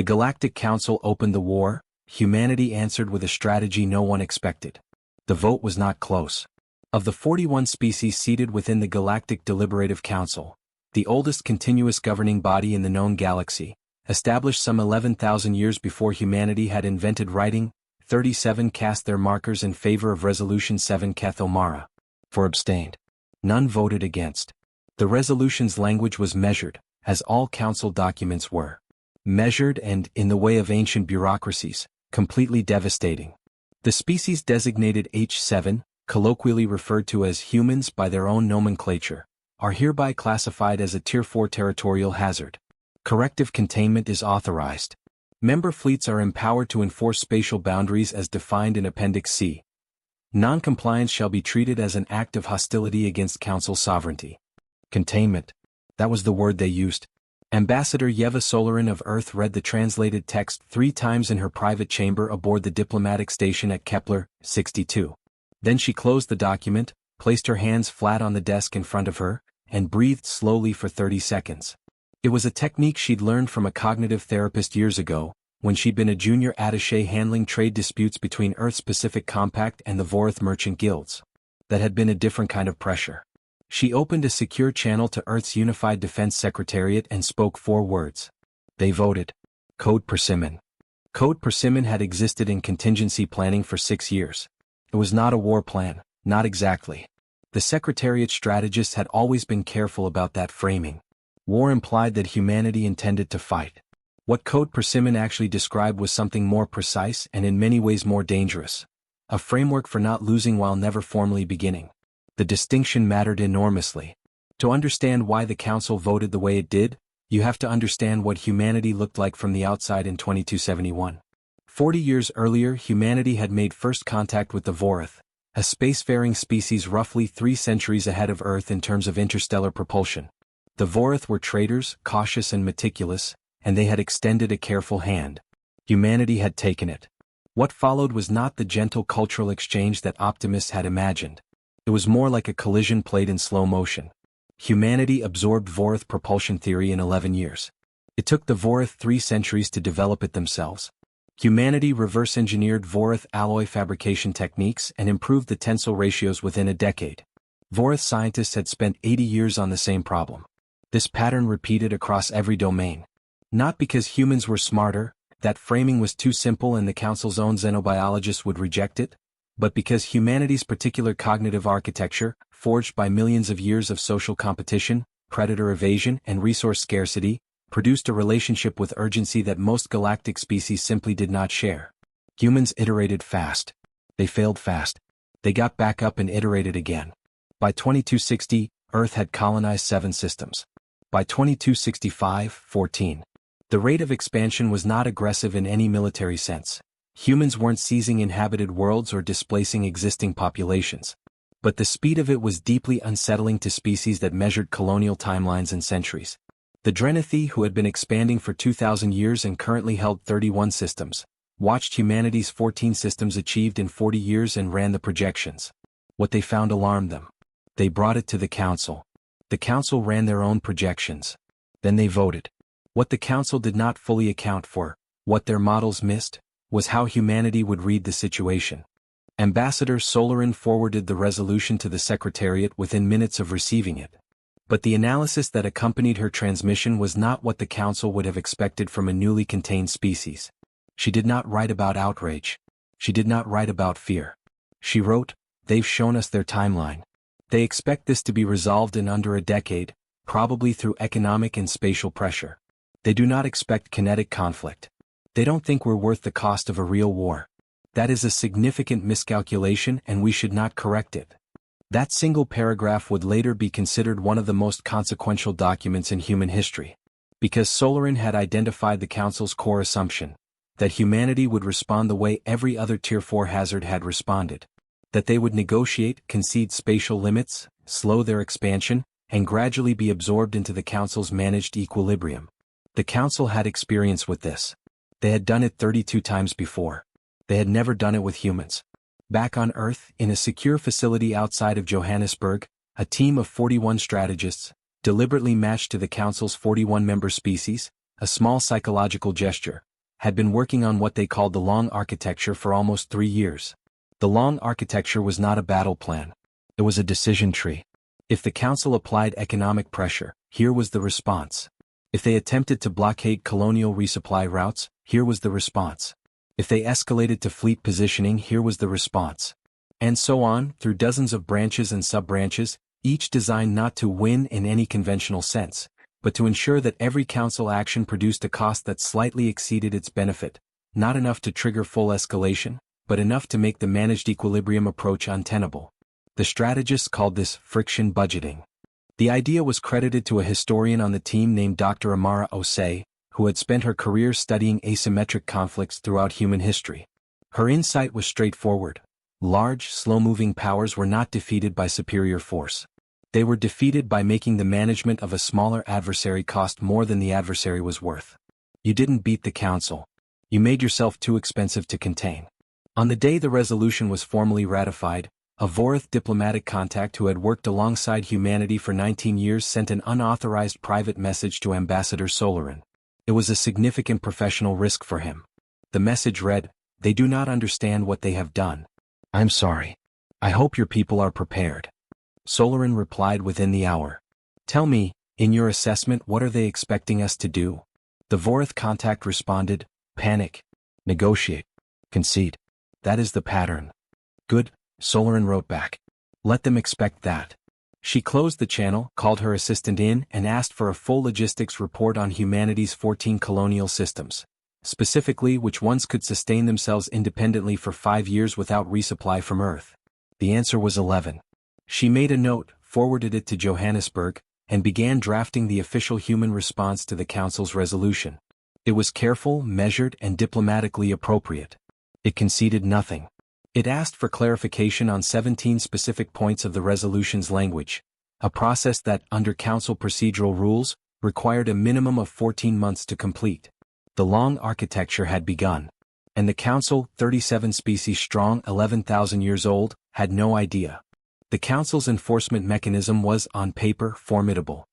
The Galactic Council opened the war. Humanity answered with a strategy no one expected. The vote was not close. Of the 41 species seated within the Galactic Deliberative Council, the oldest continuous governing body in the known galaxy, established some 11,000 years before humanity had invented writing, 37 cast their markers in favor of Resolution 7 Kathomara. 4 abstained. None voted against. The resolution's language was measured, as all council documents were. Measured and, in the way of ancient bureaucracies, completely devastating. The species designated H7, colloquially referred to as humans by their own nomenclature, are hereby classified as a Tier 4 territorial hazard. Corrective containment is authorized. Member fleets are empowered to enforce spatial boundaries as defined in Appendix C. Non-compliance shall be treated as an act of hostility against Council sovereignty. Containment. That was the word they used. Ambassador Yeva Solarin of Earth read the translated text 3 times in her private chamber aboard the diplomatic station at Kepler, 62. Then she closed the document, placed her hands flat on the desk in front of her, and breathed slowly for 30 seconds. It was a technique she'd learned from a cognitive therapist years ago, when she'd been a junior attaché handling trade disputes between Earth's Pacific Compact and the Vorath merchant guilds. That had been a different kind of pressure. She opened a secure channel to Earth's Unified Defense Secretariat and spoke 4 words. They voted. Code Persimmon. Code Persimmon had existed in contingency planning for 6 years. It was not a war plan, not exactly. The Secretariat strategists had always been careful about that framing. War implied that humanity intended to fight. What Code Persimmon actually described was something more precise and in many ways more dangerous. A framework for not losing while never formally beginning. The distinction mattered enormously. To understand why the Council voted the way it did, you have to understand what humanity looked like from the outside in 2271. 40 years earlier, humanity had made first contact with the Vorath, a spacefaring species roughly 3 centuries ahead of Earth in terms of interstellar propulsion. The Vorath were traders, cautious and meticulous, and they had extended a careful hand. Humanity had taken it. What followed was not the gentle cultural exchange that optimists had imagined. It was more like a collision played in slow motion. Humanity absorbed Vorath propulsion theory in 11 years. It took the Vorath 3 centuries to develop it themselves. Humanity reverse-engineered Vorath alloy fabrication techniques and improved the tensile ratios within a decade. Vorath scientists had spent 80 years on the same problem. This pattern repeated across every domain. Not because humans were smarter, that framing was too simple and the Council's own xenobiologists would reject it, but because humanity's particular cognitive architecture, forged by millions of years of social competition, predator evasion, and resource scarcity, produced a relationship with urgency that most galactic species simply did not share. Humans iterated fast. They failed fast. They got back up and iterated again. By 2260, Earth had colonized 7 systems. By 2265, 14. The rate of expansion was not aggressive in any military sense. Humans weren't seizing inhabited worlds or displacing existing populations. But the speed of it was deeply unsettling to species that measured colonial timelines in centuries. The Drenathi, who had been expanding for 2,000 years and currently held 31 systems, watched humanity's 14 systems achieved in 40 years and ran the projections. What they found alarmed them. They brought it to the Council. The Council ran their own projections. Then they voted. What the Council did not fully account for, what their models missed, was how humanity would read the situation. Ambassador Solarin forwarded the resolution to the Secretariat within minutes of receiving it. But the analysis that accompanied her transmission was not what the Council would have expected from a newly contained species. She did not write about outrage. She did not write about fear. She wrote, "They've shown us their timeline. They expect this to be resolved in under a decade, probably through economic and spatial pressure. They do not expect kinetic conflict. They don't think we're worth the cost of a real war. That is a significant miscalculation and we should not correct it." That single paragraph would later be considered one of the most consequential documents in human history. Because Solarin had identified the Council's core assumption, that humanity would respond the way every other Tier 4 hazard had responded. That they would negotiate, concede spatial limits, slow their expansion, and gradually be absorbed into the Council's managed equilibrium. The Council had experience with this. They had done it 32 times before. They had never done it with humans. Back on Earth, in a secure facility outside of Johannesburg, a team of 41 strategists, deliberately matched to the Council's 41-member species, a small psychological gesture, had been working on what they called the Long Architecture for almost 3 years. The Long Architecture was not a battle plan. It was a decision tree. If the council applied economic pressure, here was the response. If they attempted to blockade colonial resupply routes, here was the response. If they escalated to fleet positioning, here was the response. And so on, through dozens of branches and sub-branches, each designed not to win in any conventional sense, but to ensure that every council action produced a cost that slightly exceeded its benefit, not enough to trigger full escalation, but enough to make the managed equilibrium approach untenable. The strategists called this friction budgeting. The idea was credited to a historian on the team named Dr. Amara Osei, who had spent her career studying asymmetric conflicts throughout human history. Her insight was straightforward. Large, slow-moving powers were not defeated by superior force. They were defeated by making the management of a smaller adversary cost more than the adversary was worth. You didn't beat the council. You made yourself too expensive to contain. On the day the resolution was formally ratified, a Vorath diplomatic contact who had worked alongside humanity for 19 years sent an unauthorized private message to Ambassador Solarin. It was a significant professional risk for him. The message read, "They do not understand what they have done. I'm sorry. I hope your people are prepared." Solarin replied within the hour. "Tell me, in your assessment, what are they expecting us to do?" The Vorath contact responded, "Panic. Negotiate. Concede. That is the pattern." "Good," Solarin wrote back. "Let them expect that." She closed the channel, called her assistant in, and asked for a full logistics report on humanity's 14 colonial systems. Specifically, which ones could sustain themselves independently for 5 years without resupply from Earth. The answer was 11. She made a note, forwarded it to Johannesburg, and began drafting the official human response to the Council's resolution. It was careful, measured, and diplomatically appropriate. It conceded nothing. It asked for clarification on 17 specific points of the resolution's language, a process that, under Council procedural rules, required a minimum of 14 months to complete. The Long Architecture had begun. And the Council, 37 species strong, 11,000 years old, had no idea. The Council's enforcement mechanism was, on paper, formidable.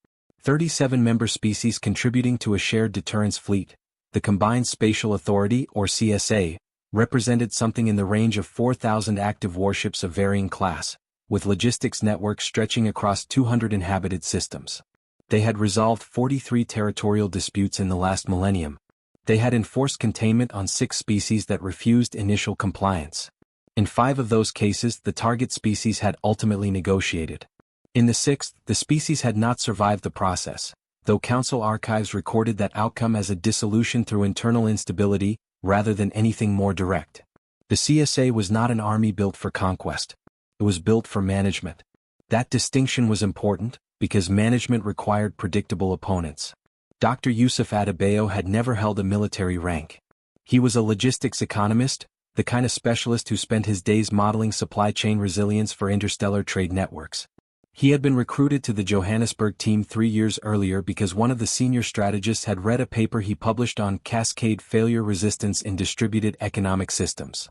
37 member species contributing to a shared deterrence fleet, the Combined Spatial Authority, or CSA, represented something in the range of 4,000 active warships of varying class, with logistics networks stretching across 200 inhabited systems. They had resolved 43 territorial disputes in the last millennium. They had enforced containment on 6 species that refused initial compliance. In 5 of those cases, the target species had ultimately negotiated. In the 6th, the species had not survived the process, though Council archives recorded that outcome as a dissolution through internal instability, rather than anything more direct. The CSA was not an army built for conquest. It was built for management. That distinction was important, because management required predictable opponents. Dr. Yusuf Adebayo had never held a military rank. He was a logistics economist, the kind of specialist who spent his days modeling supply chain resilience for interstellar trade networks. He had been recruited to the Johannesburg team 3 years earlier because one of the senior strategists had read a paper he published on cascade failure resistance in distributed economic systems.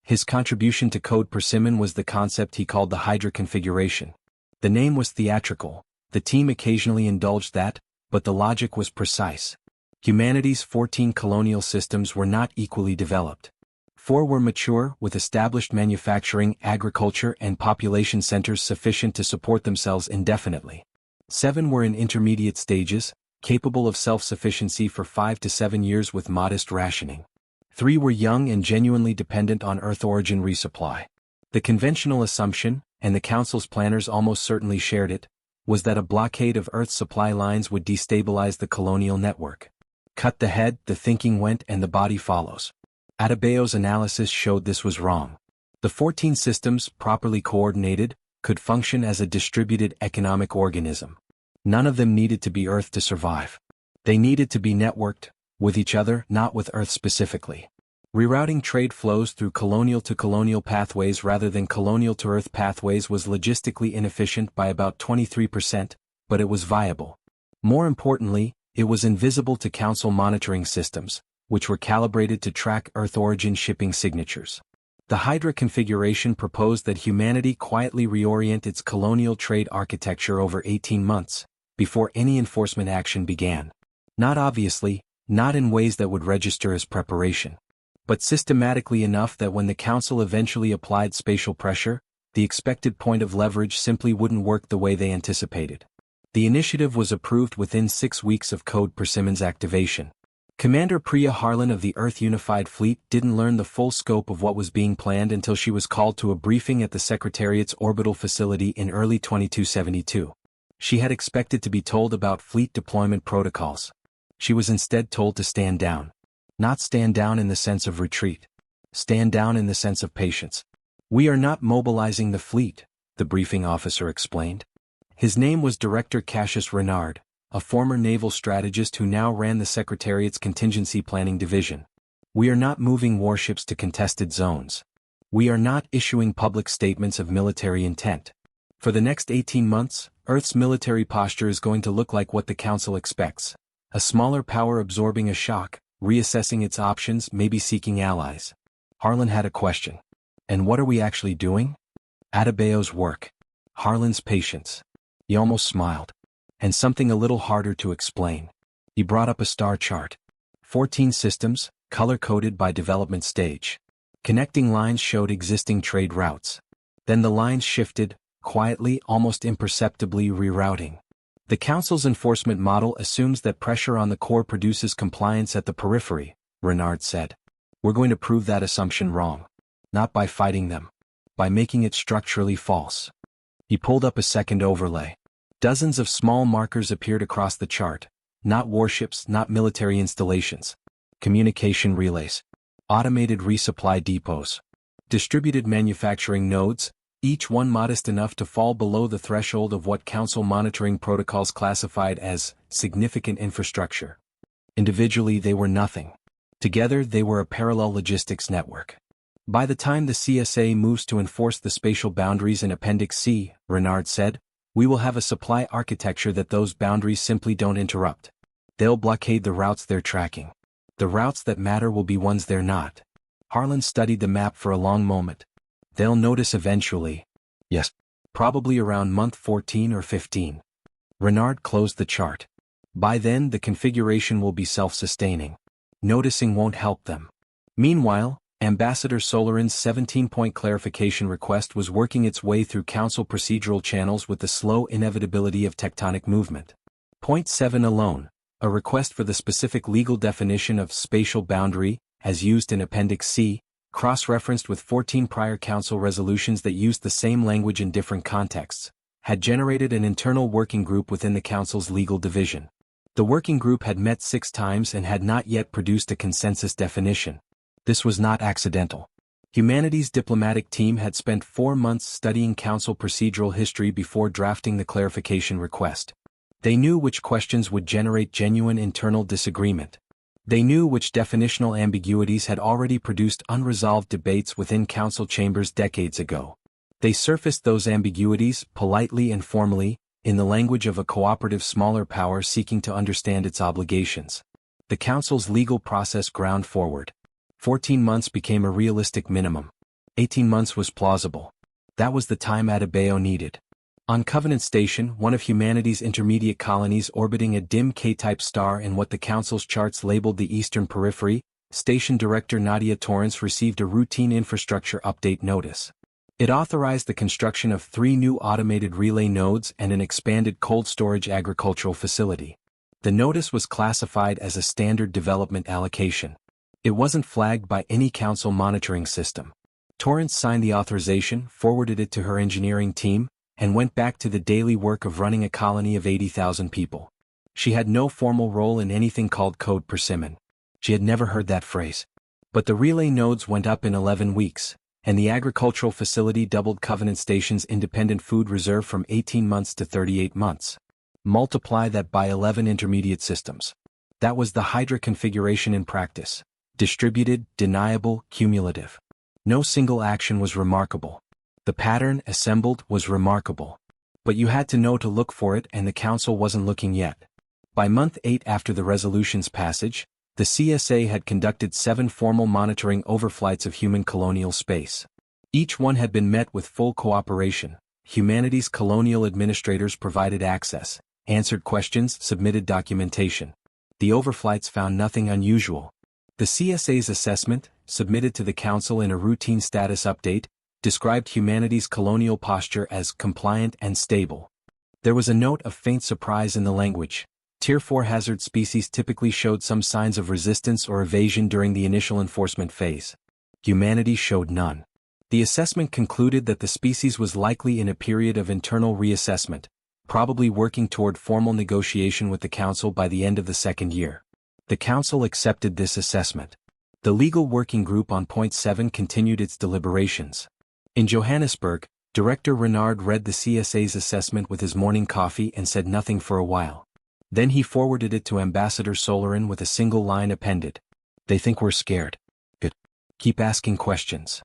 His contribution to Code Persimmon was the concept he called the Hydra configuration. The name was theatrical, the team occasionally indulged that, but the logic was precise. Humanity's 14 colonial systems were not equally developed. 4 were mature, with established manufacturing, agriculture, and population centers sufficient to support themselves indefinitely. 7 were in intermediate stages, capable of self-sufficiency for 5 to 7 years with modest rationing. 3 were young and genuinely dependent on Earth origin resupply. The conventional assumption, and the Council's planners almost certainly shared it, was that a blockade of Earth's supply lines would destabilize the colonial network. Cut the head, the thinking went, and the body follows. Adebayo's analysis showed this was wrong. The 14 systems, properly coordinated, could function as a distributed economic organism. None of them needed to be Earth to survive. They needed to be networked, with each other, not with Earth specifically. Rerouting trade flows through colonial-to-colonial pathways rather than colonial-to-Earth pathways was logistically inefficient by about 23%, but it was viable. More importantly, it was invisible to Council monitoring systems, which were calibrated to track Earth origin shipping signatures. The Hydra configuration proposed that humanity quietly reorient its colonial trade architecture over 18 months, before any enforcement action began. Not obviously, not in ways that would register as preparation, but systematically enough that when the Council eventually applied spatial pressure, the expected point of leverage simply wouldn't work the way they anticipated. The initiative was approved within 6 weeks of Code Persimmon's activation. Commander Priya Harlan of the Earth Unified Fleet didn't learn the full scope of what was being planned until she was called to a briefing at the Secretariat's orbital facility in early 2272. She had expected to be told about fleet deployment protocols. She was instead told to stand down. Not stand down in the sense of retreat. Stand down in the sense of patience. "We are not mobilizing the fleet," the briefing officer explained. His name was Director Cassius Renard, a former naval strategist who now ran the Secretariat's Contingency Planning Division. "We are not moving warships to contested zones. We are not issuing public statements of military intent. For the next 18 months, Earth's military posture is going to look like what the Council expects. A smaller power absorbing a shock, reassessing its options, maybe seeking allies." Harlan had a question. "And what are we actually doing?" Adebayo's work. Harlan's patience. He almost smiled. And something a little harder to explain. He brought up a star chart. 14 systems, color-coded by development stage. Connecting lines showed existing trade routes. Then the lines shifted, quietly, almost imperceptibly rerouting. "The Council's enforcement model assumes that pressure on the core produces compliance at the periphery," Renard said. "We're going to prove that assumption wrong. Not by fighting them. By making it structurally false." He pulled up a second overlay. Dozens of small markers appeared across the chart. Not warships, not military installations. Communication relays. Automated resupply depots. Distributed manufacturing nodes, each one modest enough to fall below the threshold of what Council monitoring protocols classified as significant infrastructure. Individually they were nothing. Together they were a parallel logistics network. "By the time the CSA moves to enforce the spatial boundaries in Appendix C," Renard said, "we will have a supply architecture that those boundaries simply don't interrupt. They'll blockade the routes they're tracking. The routes that matter will be ones they're not." Harlan studied the map for a long moment. "They'll notice eventually." "Yes. Probably around month 14 or 15. Renard closed the chart. "By then the configuration will be self-sustaining. Noticing won't help them." Meanwhile, Ambassador Solarin's 17-point clarification request was working its way through Council procedural channels with the slow inevitability of tectonic movement. Point 7 alone, a request for the specific legal definition of spatial boundary, as used in Appendix C, cross-referenced with 14 prior Council resolutions that used the same language in different contexts, had generated an internal working group within the Council's legal division. The working group had met 6 times and had not yet produced a consensus definition. This was not accidental. Humanity's diplomatic team had spent 4 months studying Council procedural history before drafting the clarification request. They knew which questions would generate genuine internal disagreement. They knew which definitional ambiguities had already produced unresolved debates within Council chambers decades ago. They surfaced those ambiguities, politely and formally, in the language of a cooperative smaller power seeking to understand its obligations. The Council's legal process ground forward. 14 months became a realistic minimum. 18 months was plausible. That was the time Adebayo needed. On Covenant Station, one of humanity's intermediate colonies orbiting a dim K-type star in what the Council's charts labeled the Eastern Periphery, Station Director Nadia Torrance received a routine infrastructure update notice. It authorized the construction of 3 new automated relay nodes and an expanded cold storage agricultural facility. The notice was classified as a standard development allocation. It wasn't flagged by any Council monitoring system. Torrance signed the authorization, forwarded it to her engineering team, and went back to the daily work of running a colony of 80,000 people. She had no formal role in anything called Code Persimmon. She had never heard that phrase. But the relay nodes went up in 11 weeks, and the agricultural facility doubled Covenant Station's independent food reserve from 18 months to 38 months. Multiply that by 11 intermediate systems. That was the Hydra configuration in practice. Distributed, deniable, cumulative. No single action was remarkable. The pattern, assembled, was remarkable. But you had to know to look for it, and the Council wasn't looking yet. By month 8 after the resolution's passage, the CSA had conducted 7 formal monitoring overflights of human colonial space. Each one had been met with full cooperation. Humanity's colonial administrators provided access, answered questions, submitted documentation. The overflights found nothing unusual. The CSA's assessment, submitted to the Council in a routine status update, described humanity's colonial posture as compliant and stable. There was a note of faint surprise in the language. Tier 4 hazard species typically showed some signs of resistance or evasion during the initial enforcement phase. Humanity showed none. The assessment concluded that the species was likely in a period of internal reassessment, probably working toward formal negotiation with the Council by the end of the second year. The Council accepted this assessment. The Legal Working Group on Point 7 continued its deliberations. In Johannesburg, Director Renard read the CSA's assessment with his morning coffee and said nothing for a while. Then he forwarded it to Ambassador Solarin with a single line appended. "They think we're scared. Good. Keep asking questions."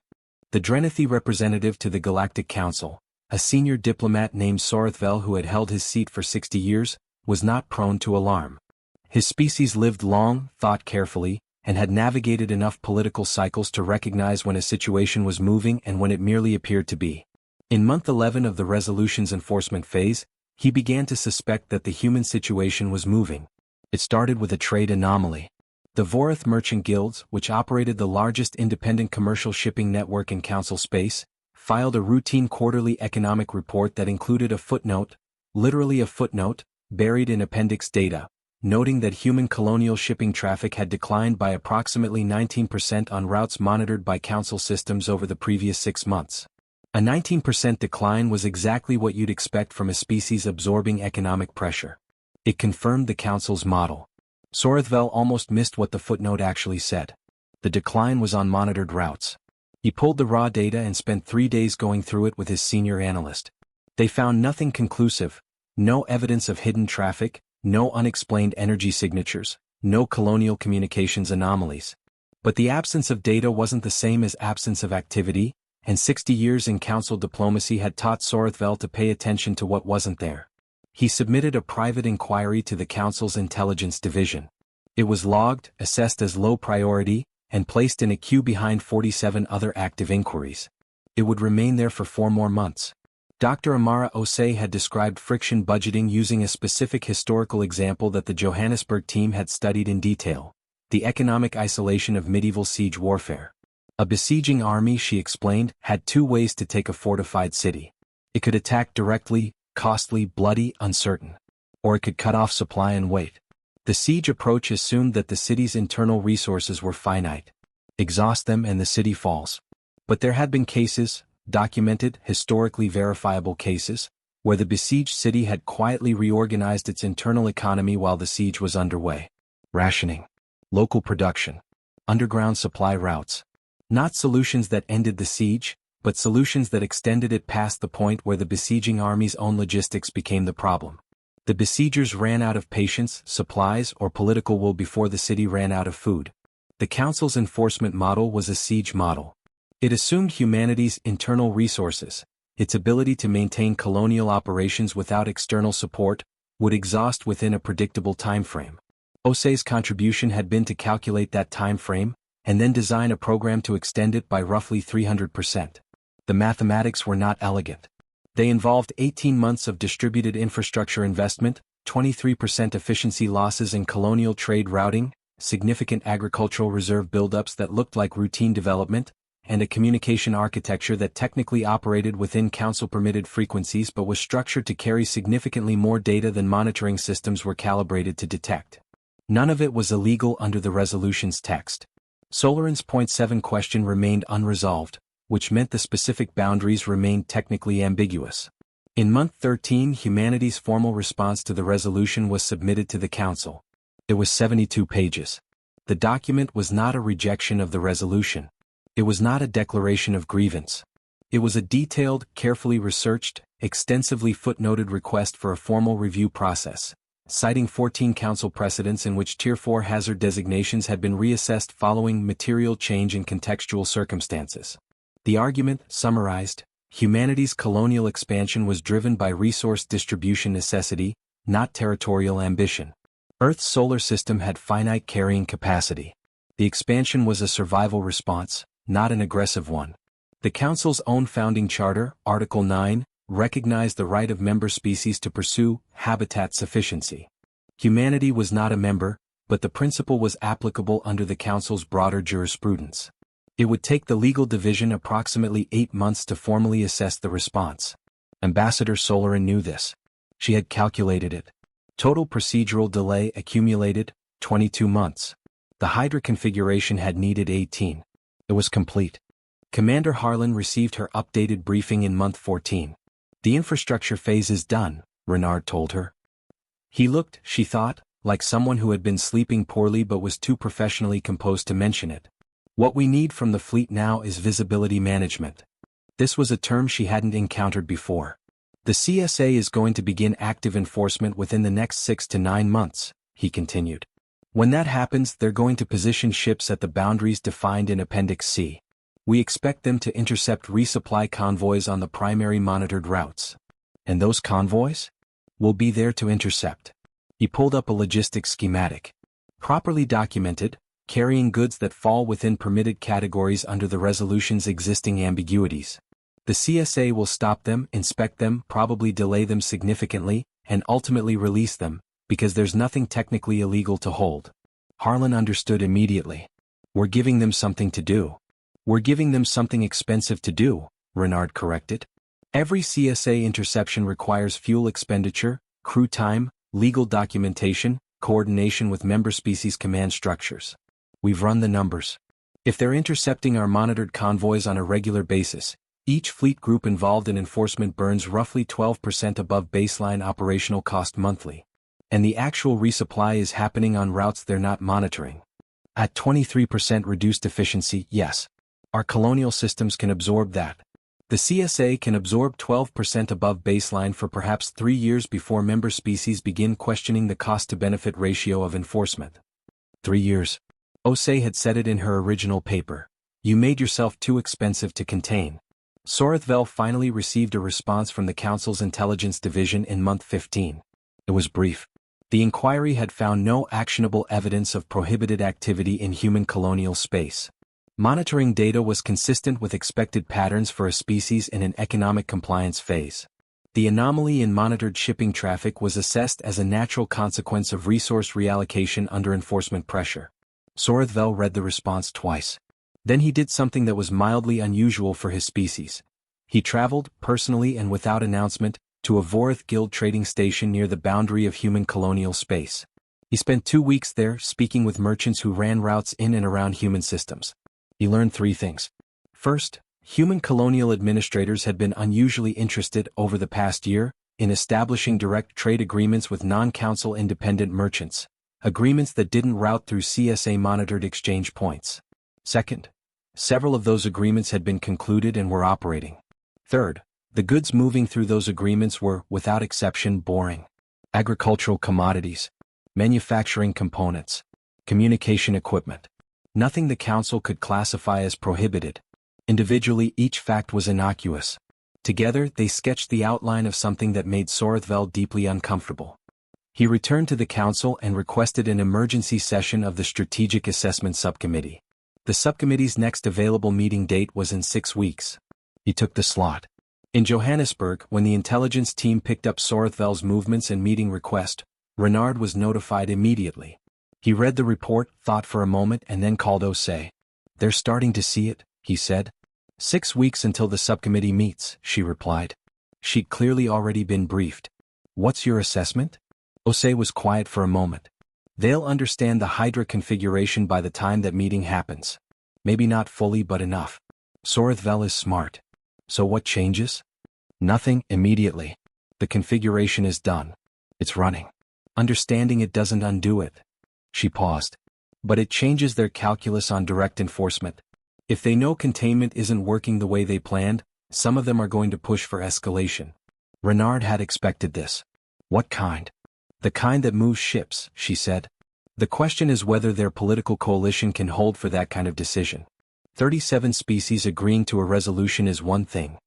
The Drenithy representative to the Galactic Council, a senior diplomat named Sorithvel who had held his seat for 60 years, was not prone to alarm. His species lived long, thought carefully, and had navigated enough political cycles to recognize when a situation was moving and when it merely appeared to be. In month 11 of the resolution's enforcement phase, he began to suspect that the human situation was moving. It started with a trade anomaly. The Vorith Merchant Guilds, which operated the largest independent commercial shipping network in Council space, filed a routine quarterly economic report that included a footnote, literally a footnote, buried in appendix data, noting that human colonial shipping traffic had declined by approximately 19% on routes monitored by Council systems over the previous 6 months. A 19% decline was exactly what you'd expect from a species absorbing economic pressure. It confirmed the Council's model. Sorithvel almost missed what the footnote actually said. The decline was on monitored routes. He pulled the raw data and spent 3 days going through it with his senior analyst. They found nothing conclusive, no evidence of hidden traffic, no unexplained energy signatures, no colonial communications anomalies. But the absence of data wasn't the same as absence of activity, and 60 years in Council diplomacy had taught Sorithvel to pay attention to what wasn't there. He submitted a private inquiry to the Council's Intelligence Division. It was logged, assessed as low priority, and placed in a queue behind 47 other active inquiries. It would remain there for 4 more months. Dr. Amara Osei had described friction budgeting using a specific historical example that the Johannesburg team had studied in detail: the economic isolation of medieval siege warfare. A besieging army, she explained, had 2 ways to take a fortified city. It could attack directly, costly, bloody, uncertain. Or it could cut off supply and wait. The siege approach assumed that the city's internal resources were finite. Exhaust them and the city falls. But there had been cases, documented, historically verifiable cases, where the besieged city had quietly reorganized its internal economy while the siege was underway. Rationing. Local production. Underground supply routes. Not solutions that ended the siege, but solutions that extended it past the point where the besieging army's own logistics became the problem. The besiegers ran out of patience, supplies, or political will before the city ran out of food. The Council's enforcement model was a siege model. It assumed humanity's internal resources, its ability to maintain colonial operations without external support, would exhaust within a predictable timeframe. Osei's contribution had been to calculate that timeframe, and then design a program to extend it by roughly 300%. The mathematics were not elegant. They involved 18 months of distributed infrastructure investment, 23% efficiency losses in colonial trade routing, significant agricultural reserve buildups that looked like routine development, and a communication architecture that technically operated within Council-permitted frequencies but was structured to carry significantly more data than monitoring systems were calibrated to detect. None of it was illegal under the resolution's text. Solarin's Point 7 question remained unresolved, which meant the specific boundaries remained technically ambiguous. In month 13, humanity's formal response to the resolution was submitted to the Council. It was 72 pages. The document was not a rejection of the resolution. It was not a declaration of grievance. It was a detailed, carefully researched, extensively footnoted request for a formal review process, citing 14 Council precedents in which Tier 4 hazard designations had been reassessed following material change in contextual circumstances. The argument, summarized, humanity's colonial expansion was driven by resource distribution necessity, not territorial ambition. Earth's solar system had finite carrying capacity. The expansion was a survival response, not an aggressive one. The Council's own founding charter, Article 9, recognized the right of member species to pursue habitat sufficiency. Humanity was not a member, but the principle was applicable under the Council's broader jurisprudence. It would take the legal division approximately 8 months to formally assess the response. Ambassador Solarin knew this. She had calculated it. Total procedural delay accumulated, 22 months. The Hydra configuration had needed 18. It was complete. Commander Harlan received her updated briefing in month 14. The infrastructure phase is done, Renard told her. He looked, she thought, like someone who had been sleeping poorly but was too professionally composed to mention it. What we need from the fleet now is visibility management. This was a term she hadn't encountered before. The CSA is going to begin active enforcement within the next 6 to 9 months, he continued. When that happens, they're going to position ships at the boundaries defined in Appendix C. We expect them to intercept resupply convoys on the primary monitored routes. And those convoys? Will be there to intercept. He pulled up a logistics schematic. Properly documented, carrying goods that fall within permitted categories under the resolution's existing ambiguities. The CSA will stop them, inspect them, probably delay them significantly, and ultimately release them, because there's nothing technically illegal to hold. Harlan understood immediately. We're giving them something to do. We're giving them something expensive to do, Renard corrected. Every CSA interception requires fuel expenditure, crew time, legal documentation, coordination with member species command structures. We've run the numbers. If they're intercepting our monitored convoys on a regular basis, each fleet group involved in enforcement burns roughly 12% above baseline operational cost monthly. And the actual resupply is happening on routes they're not monitoring. At 23% reduced efficiency, yes. Our colonial systems can absorb that. The CSA can absorb 12% above baseline for perhaps 3 years before member species begin questioning the cost-to-benefit ratio of enforcement. 3 years. Osei had said it in her original paper. You made yourself too expensive to contain. Sorithvel finally received a response from the Council's Intelligence Division in month 15. It was brief. The inquiry had found no actionable evidence of prohibited activity in human colonial space. Monitoring data was consistent with expected patterns for a species in an economic compliance phase. The anomaly in monitored shipping traffic was assessed as a natural consequence of resource reallocation under enforcement pressure. Sorithvel read the response twice. Then he did something that was mildly unusual for his species. He traveled, personally and without announcement, to a Vorith Guild trading station near the boundary of human colonial space. He spent 2 weeks there, speaking with merchants who ran routes in and around human systems. He learned 3 things. First, human colonial administrators had been unusually interested over the past year in establishing direct trade agreements with non-council independent merchants, agreements that didn't route through CSA-monitored exchange points. Second, several of those agreements had been concluded and were operating. Third, the goods moving through those agreements were, without exception, boring. Agricultural commodities, manufacturing components, communication equipment. Nothing the Council could classify as prohibited. Individually, each fact was innocuous. Together, they sketched the outline of something that made Sorithvel deeply uncomfortable. He returned to the Council and requested an emergency session of the Strategic Assessment Subcommittee. The subcommittee's next available meeting date was in 6 weeks. He took the slot. In Johannesburg, when the intelligence team picked up Sorithvel's movements and meeting request, Renard was notified immediately. He read the report, thought for a moment and then called Osei. They're starting to see it, he said. 6 weeks until the subcommittee meets, she replied. She'd clearly already been briefed. What's your assessment? Osei was quiet for a moment. They'll understand the Hydra configuration by the time that meeting happens. Maybe not fully but enough. Sorithvel is smart. So what changes? Nothing, immediately. The configuration is done. It's running. Understanding it doesn't undo it. She paused. But it changes their calculus on direct enforcement. If they know containment isn't working the way they planned, some of them are going to push for escalation. Renard had expected this. What kind? The kind that moves ships, she said. The question is whether their political coalition can hold for that kind of decision. 37 species agreeing to a resolution is one thing.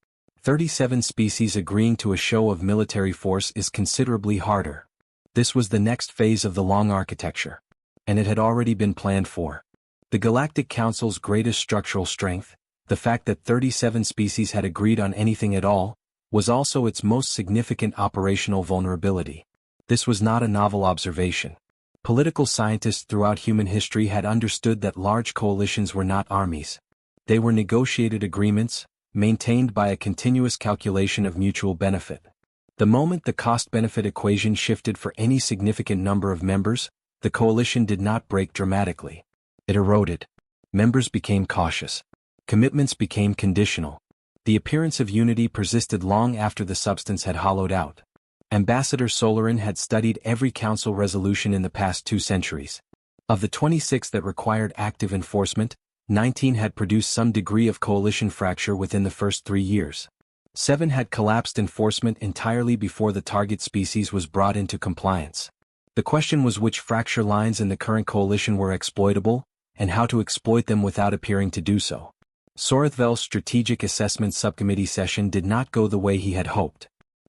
37 species agreeing to a show of military force is considerably harder. This was the next phase of the long architecture. And it had already been planned for. The Galactic Council's greatest structural strength, the fact that 37 species had agreed on anything at all, was also its most significant operational vulnerability. This was not a novel observation. Political scientists throughout human history had understood that large coalitions were not armies. They were negotiated agreements, maintained by a continuous calculation of mutual benefit. The moment the cost-benefit equation shifted for any significant number of members, the coalition did not break dramatically. It eroded. Members became cautious. Commitments became conditional. The appearance of unity persisted long after the substance had hollowed out. Ambassador Solarin had studied every council resolution in the past 2 centuries. Of the 26 that required active enforcement, 19 had produced some degree of coalition fracture within the first 3 years. 7 had collapsed enforcement entirely before the target species was brought into compliance. The question was which fracture lines in the current coalition were exploitable, and how to exploit them without appearing to do so. Sorethvel's Strategic Assessment Subcommittee session did not go the way he had hoped.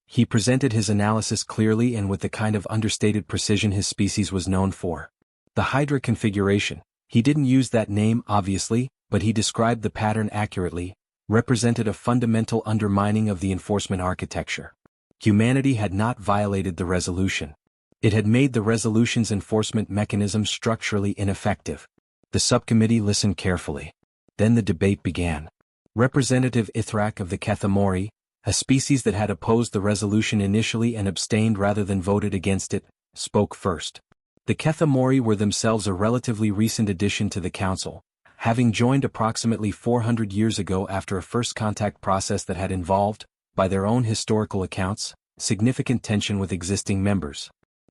He presented his analysis clearly and with the kind of understated precision his species was known for. The Hydra configuration, he didn't use that name obviously, but he described the pattern accurately, represented a fundamental undermining of the enforcement architecture. Humanity had not violated the resolution. It had made the resolution's enforcement mechanism structurally ineffective. The subcommittee listened carefully. Then the debate began. Representative Ithrak of the Kethamori, a species that had opposed the resolution initially and abstained rather than voted against it, spoke first. The Kethamori were themselves a relatively recent addition to the council, having joined approximately 400 years ago after a first contact process that had involved, by their own historical accounts, significant tension with existing members.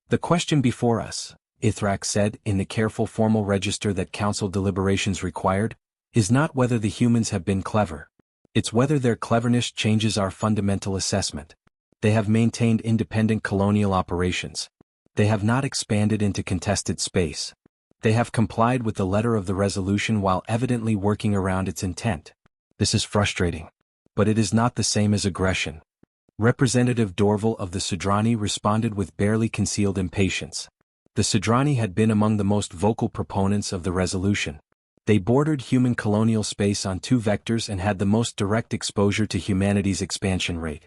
The question before us, Ithrak said in the careful formal register that council deliberations required, is not whether the humans have been clever. It's whether their cleverness changes our fundamental assessment. They have maintained independent colonial operations. They have not expanded into contested space. They have complied with the letter of the resolution while evidently working around its intent. This is frustrating. But it is not the same as aggression. Representative Dorval of the Sudrani responded with barely concealed impatience. The Sudrani had been among the most vocal proponents of the resolution. They bordered human colonial space on 2 vectors and had the most direct exposure to humanity's expansion rate.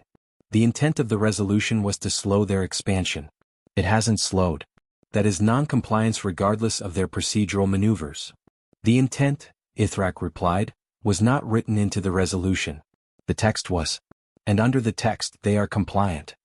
The intent of the resolution was to slow their expansion. It hasn't slowed. That is non-compliance regardless of their procedural maneuvers. The intent, Ithrak replied, was not written into the resolution. The text was. And under the text they are compliant.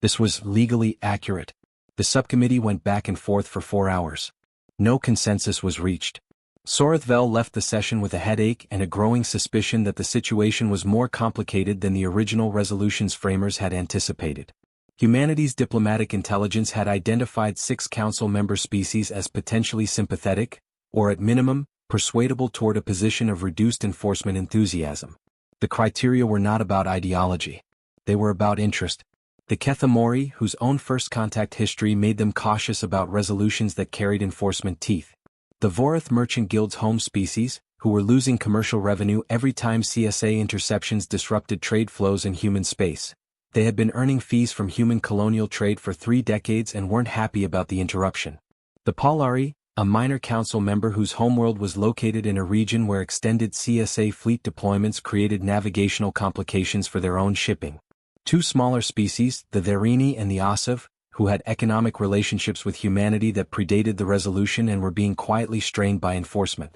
This was legally accurate. The subcommittee went back and forth for 4 hours. No consensus was reached. Sorethvel left the session with a headache and a growing suspicion that the situation was more complicated than the original resolution's framers had anticipated. Humanity's diplomatic intelligence had identified 6 council member species as potentially sympathetic, or at minimum, persuadable toward a position of reduced enforcement enthusiasm. The criteria were not about ideology. They were about interest. The Kethamori, whose own first contact history made them cautious about resolutions that carried enforcement teeth. The Vorath Merchant Guild's home species, who were losing commercial revenue every time CSA interceptions disrupted trade flows in human space. They had been earning fees from human colonial trade for 3 decades and weren't happy about the interruption. The Polari, a minor council member whose homeworld was located in a region where extended CSA fleet deployments created navigational complications for their own shipping. 2 smaller species, the Verini and the Asav, who had economic relationships with humanity that predated the resolution and were being quietly strained by enforcement.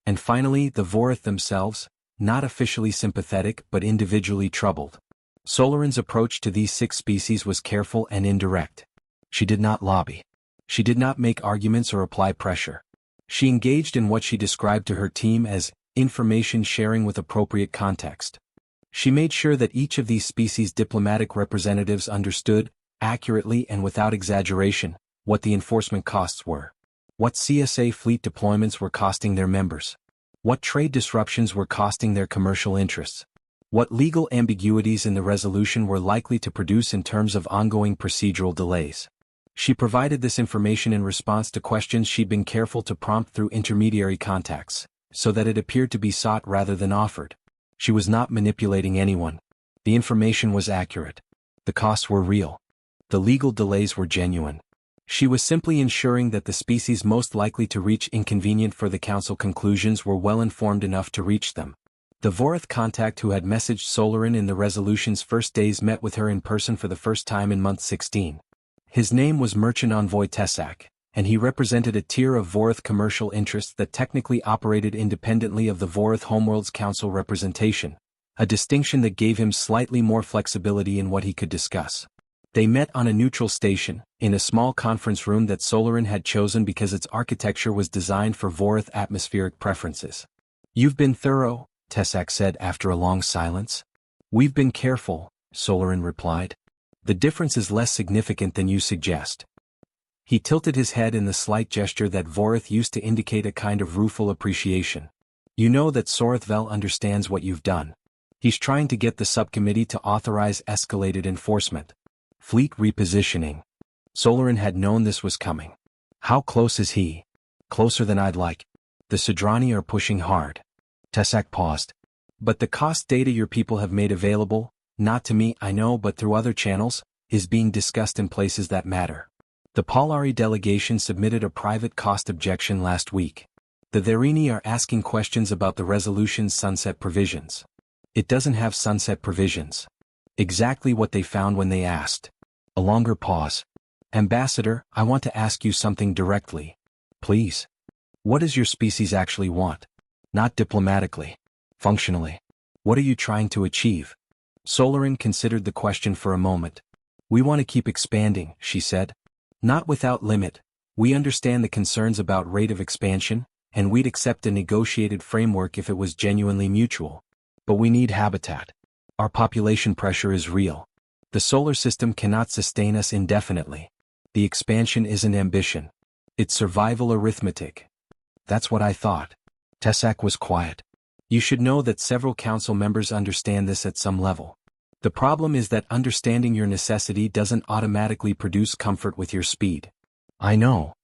And finally, the Vorath themselves, not officially sympathetic but individually troubled. Solarin's approach to these 6 species was careful and indirect. She did not lobby. She did not make arguments or apply pressure. She engaged in what she described to her team as information sharing with appropriate context. She made sure that each of these species' diplomatic representatives understood, accurately and without exaggeration, what the enforcement costs were. What CSA fleet deployments were costing their members. What trade disruptions were costing their commercial interests. What legal ambiguities in the resolution were likely to produce in terms of ongoing procedural delays. She provided this information in response to questions she'd been careful to prompt through intermediary contacts, so that it appeared to be sought rather than offered. She was not manipulating anyone. The information was accurate. The costs were real. The legal delays were genuine. She was simply ensuring that the species most likely to reach inconvenient for the council conclusions were well informed enough to reach them. The Vorath contact who had messaged Solarin in the resolution's first days met with her in person for the first time in month 16. His name was Merchant Envoy Tessak, and he represented a tier of Vorath commercial interests that technically operated independently of the Vorath Homeworlds Council representation, a distinction that gave him slightly more flexibility in what he could discuss. They met on a neutral station, in a small conference room that Solarin had chosen because its architecture was designed for Vorath atmospheric preferences. "You've been thorough," Tessak said after a long silence. "We've been careful," Solarin replied. "The difference is less significant than you suggest." He tilted his head in the slight gesture that Vorath used to indicate a kind of rueful appreciation. "You know that Sorethvel understands what you've done. He's trying to get the subcommittee to authorize escalated enforcement. Fleet repositioning." Solarin had known this was coming. "How close is he?" "Closer than I'd like. The Sidrani are pushing hard." Tessak paused. "But the cost data your people have made available, not to me I know but through other channels, is being discussed in places that matter. The Polari delegation submitted a private cost objection last week. The Therini are asking questions about the resolution's sunset provisions. It doesn't have sunset provisions. Exactly what they found when they asked." A longer pause. "Ambassador, I want to ask you something directly. Please. What does your species actually want? Not diplomatically. Functionally. What are you trying to achieve?" Solarin considered the question for a moment. "We want to keep expanding," she said. "Not without limit. We understand the concerns about rate of expansion, and we'd accept a negotiated framework if it was genuinely mutual. But we need habitat. Our population pressure is real. The solar system cannot sustain us indefinitely. The expansion isn't ambition. It's survival arithmetic." "That's what I thought." Tessak was quiet. "You should know that several council members understand this at some level. The problem is that understanding your necessity doesn't automatically produce comfort with your speed." "I know."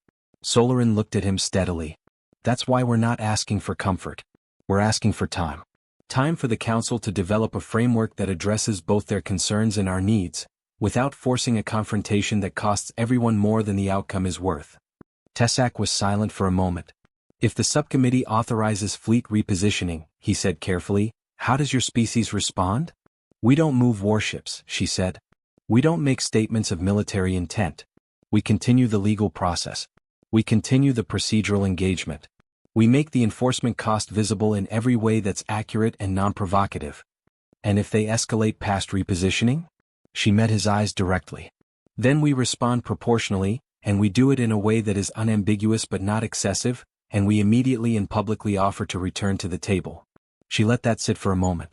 Solarin looked at him steadily. "That's why we're not asking for comfort. We're asking for time. Time for the Council to develop a framework that addresses both their concerns and our needs, without forcing a confrontation that costs everyone more than the outcome is worth." Tessak was silent for a moment. "If the subcommittee authorizes fleet repositioning," he said carefully, "how does your species respond?" "We don't move warships," she said. "We don't make statements of military intent. We continue the legal process. We continue the procedural engagement. We make the enforcement cost visible in every way that's accurate and non-provocative." "And if they escalate past repositioning?" She met his eyes directly. "Then we respond proportionally, and we do it in a way that is unambiguous but not excessive, and we immediately and publicly offer to return to the table." She let that sit for a moment.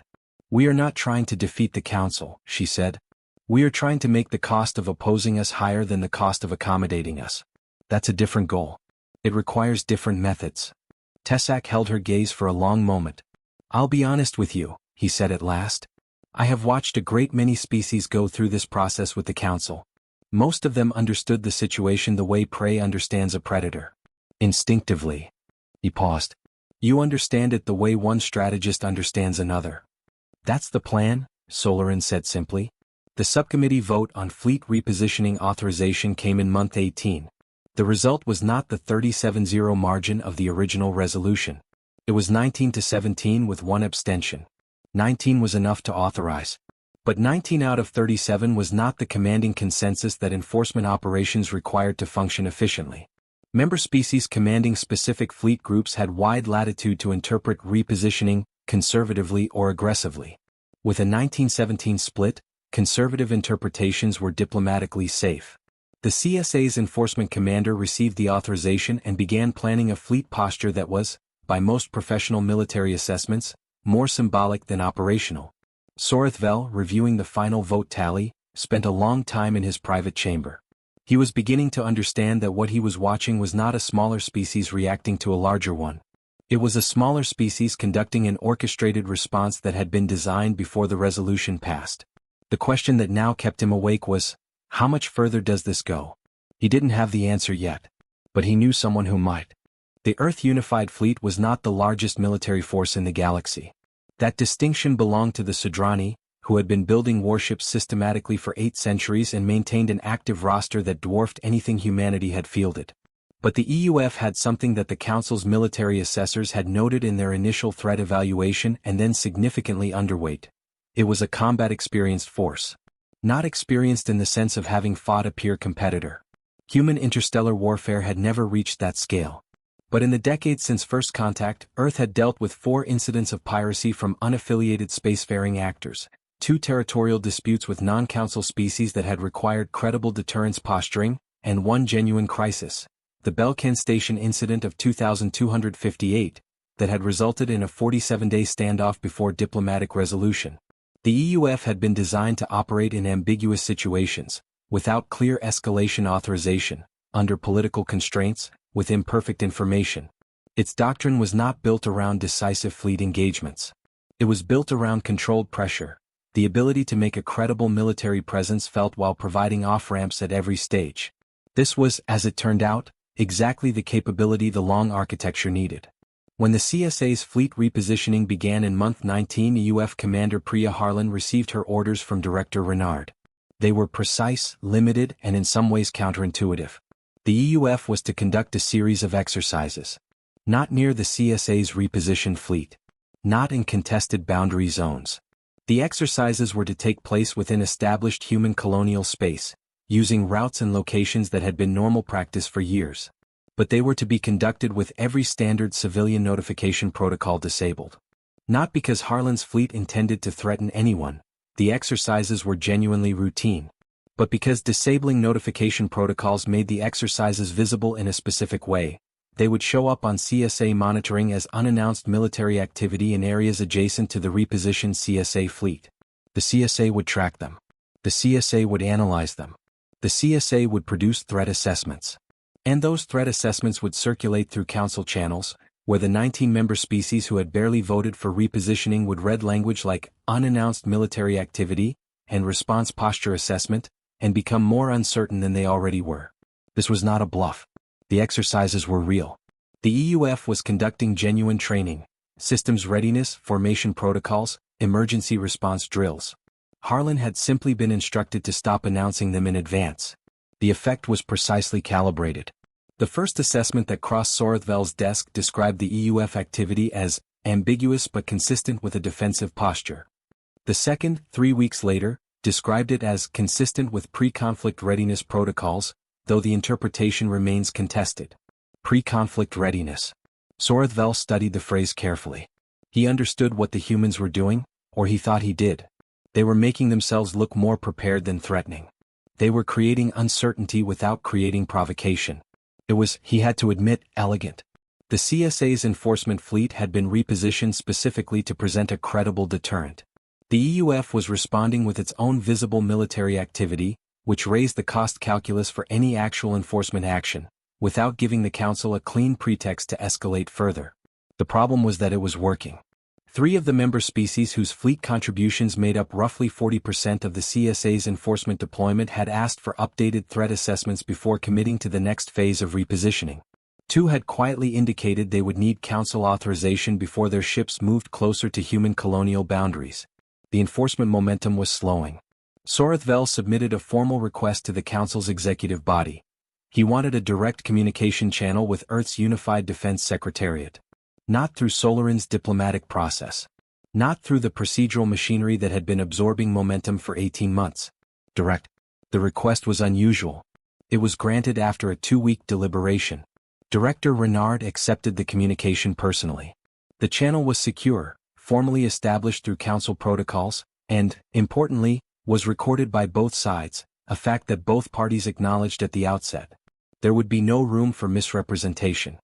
"We are not trying to defeat the Council," she said. "We are trying to make the cost of opposing us higher than the cost of accommodating us. That's a different goal. It requires different methods." Tessak held her gaze for a long moment. "I'll be honest with you," he said at last. "I have watched a great many species go through this process with the Council. Most of them understood the situation the way prey understands a predator. Instinctively." He paused. "You understand it the way one strategist understands another." "That's the plan," Solarin said simply. The subcommittee vote on fleet repositioning authorization came in month 18. The result was not the 37-0 margin of the original resolution. It was 19-17 with one abstention. 19 was enough to authorize. But 19 out of 37 was not the commanding consensus that enforcement operations required to function efficiently. Member species commanding specific fleet groups had wide latitude to interpret repositioning, conservatively or aggressively. With a 1917 split, conservative interpretations were diplomatically safe. The CSA's enforcement commander received the authorization and began planning a fleet posture that was, by most professional military assessments, more symbolic than operational. Sorethvel, reviewing the final vote tally, spent a long time in his private chamber. He was beginning to understand that what he was watching was not a smaller species reacting to a larger one. It was a smaller species conducting an orchestrated response that had been designed before the resolution passed. The question that now kept him awake was, how much further does this go? He didn't have the answer yet. But he knew someone who might. The Earth Unified Fleet was not the largest military force in the galaxy. That distinction belonged to the Sidrani, who had been building warships systematically for 8 centuries and maintained an active roster that dwarfed anything humanity had fielded. But the EUF had something that the Council's military assessors had noted in their initial threat evaluation and then significantly underweight. It was a combat-experienced force. Not experienced in the sense of having fought a peer competitor. Human interstellar warfare had never reached that scale. But in the decades since first contact, Earth had dealt with 4 incidents of piracy from unaffiliated spacefaring actors, 2 territorial disputes with non-council species that had required credible deterrence posturing, and 1 genuine crisis, the Belkin Station incident of 2258, that had resulted in a 47-day standoff before diplomatic resolution. The EUF had been designed to operate in ambiguous situations, without clear escalation authorization, under political constraints, with imperfect information. Its doctrine was not built around decisive fleet engagements. It was built around controlled pressure, the ability to make a credible military presence felt while providing off-ramps at every stage. This was, as it turned out, exactly the capability the long architecture needed. When the CSA's fleet repositioning began in month 19, EUF Commander Priya Harlan received her orders from Director Renard. They were precise, limited, and in some ways counterintuitive. The EUF was to conduct a series of exercises. Not near the CSA's repositioned fleet. Not in contested boundary zones. The exercises were to take place within established human colonial space, using routes and locations that had been normal practice for years. But they were to be conducted with every standard civilian notification protocol disabled. Not because Harlan's fleet intended to threaten anyone, the exercises were genuinely routine, but because disabling notification protocols made the exercises visible in a specific way. They would show up on CSA monitoring as unannounced military activity in areas adjacent to the repositioned CSA fleet. The CSA would track them. The CSA would analyze them. The CSA would produce threat assessments. And those threat assessments would circulate through council channels, where the 19 member species who had barely voted for repositioning would read language like unannounced military activity and response posture assessment, and become more uncertain than they already were. This was not a bluff. The exercises were real. The EUF was conducting genuine training, systems readiness, formation protocols, emergency response drills. Harlan had simply been instructed to stop announcing them in advance. The effect was precisely calibrated. The first assessment that crossed Sorathvel's desk described the EUF activity as ambiguous but consistent with a defensive posture. The second, 3 weeks later, described it as consistent with pre-conflict readiness protocols, though the interpretation remains contested. Pre-conflict readiness. Sorathvel studied the phrase carefully. He understood what the humans were doing, or he thought he did. They were making themselves look more prepared than threatening. They were creating uncertainty without creating provocation. It was, he had to admit, elegant. The CSA's enforcement fleet had been repositioned specifically to present a credible deterrent. The EUF was responding with its own visible military activity, which raised the cost calculus for any actual enforcement action, without giving the Council a clean pretext to escalate further. The problem was that it was working. 3 of the member species whose fleet contributions made up roughly 40% of the CSA's enforcement deployment had asked for updated threat assessments before committing to the next phase of repositioning. 2 had quietly indicated they would need Council authorization before their ships moved closer to human colonial boundaries. The enforcement momentum was slowing. Sorathvel submitted a formal request to the Council's executive body. He wanted a direct communication channel with Earth's Unified Defense Secretariat. Not through Solarin's diplomatic process. Not through the procedural machinery that had been absorbing momentum for 18 months. Direct. The request was unusual. It was granted after a 2-week deliberation. Director Renard accepted the communication personally. The channel was secure, formally established through Council protocols, and, importantly, was recorded by both sides, a fact that both parties acknowledged at the outset. There would be no room for misrepresentation.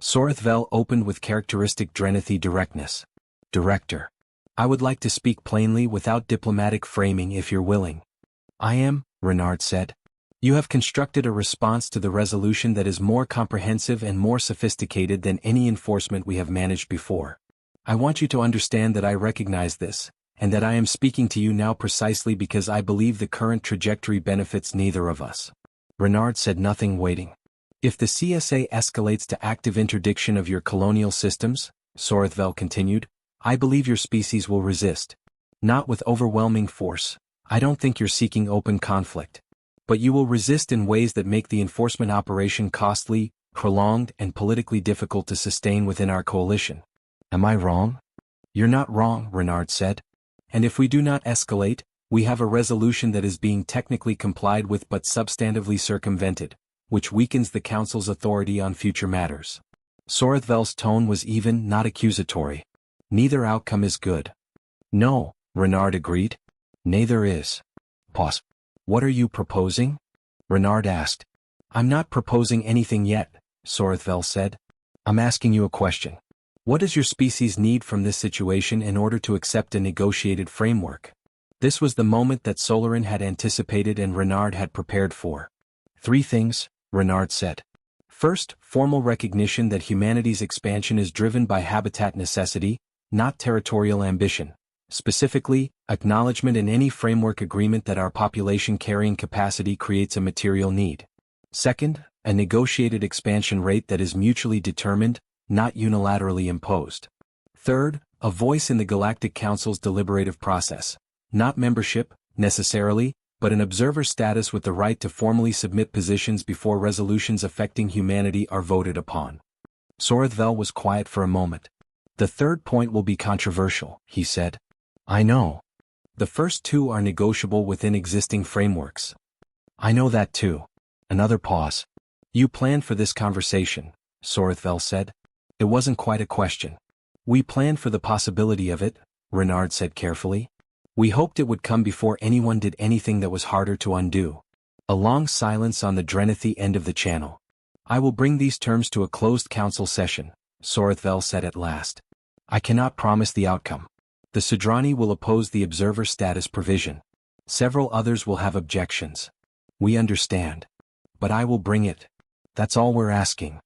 Sorathvel opened with characteristic Drenithy directness. Director. I would like to speak plainly without diplomatic framing if you're willing. I am, Renard said. You have constructed a response to the resolution that is more comprehensive and more sophisticated than any enforcement we have managed before. I want you to understand that I recognize this, and that I am speaking to you now precisely because I believe the current trajectory benefits neither of us. Renard said nothing, waiting. If the CSA escalates to active interdiction of your colonial systems, Sorathvel continued, I believe your species will resist. Not with overwhelming force. I don't think you're seeking open conflict. But you will resist in ways that make the enforcement operation costly, prolonged, and politically difficult to sustain within our coalition. Am I wrong? You're not wrong, Renard said. And if we do not escalate, we have a resolution that is being technically complied with but substantively circumvented, which weakens the Council's authority on future matters. Sorthvel's tone was even, not accusatory. Neither outcome is good. No, Renard agreed. Neither is. Pause. What are you proposing? Renard asked. I'm not proposing anything yet, Sorthvel said. I'm asking you a question. What does your species need from this situation in order to accept a negotiated framework? This was the moment that Solarin had anticipated and Renard had prepared for. 3 things, Renard said. First, formal recognition that humanity's expansion is driven by habitat necessity, not territorial ambition. Specifically, acknowledgement in any framework agreement that our population carrying capacity creates a material need. Second, a negotiated expansion rate that is mutually determined, not unilaterally imposed. Third, a voice in the Galactic Council's deliberative process. Not membership, necessarily, but an observer status with the right to formally submit positions before resolutions affecting humanity are voted upon. Sorthvel was quiet for a moment. The third point will be controversial, he said. I know. The first 2 are negotiable within existing frameworks. I know that too. Another pause. You planned for this conversation, Sorthvel said. It wasn't quite a question. We planned for the possibility of it, Renard said carefully. We hoped it would come before anyone did anything that was harder to undo. A long silence on the Drenethi end of the channel. I will bring these terms to a closed council session, Sorthvel said at last. I cannot promise the outcome. The Sudrani will oppose the observer status provision. Several others will have objections. We understand. But I will bring it. That's all we're asking.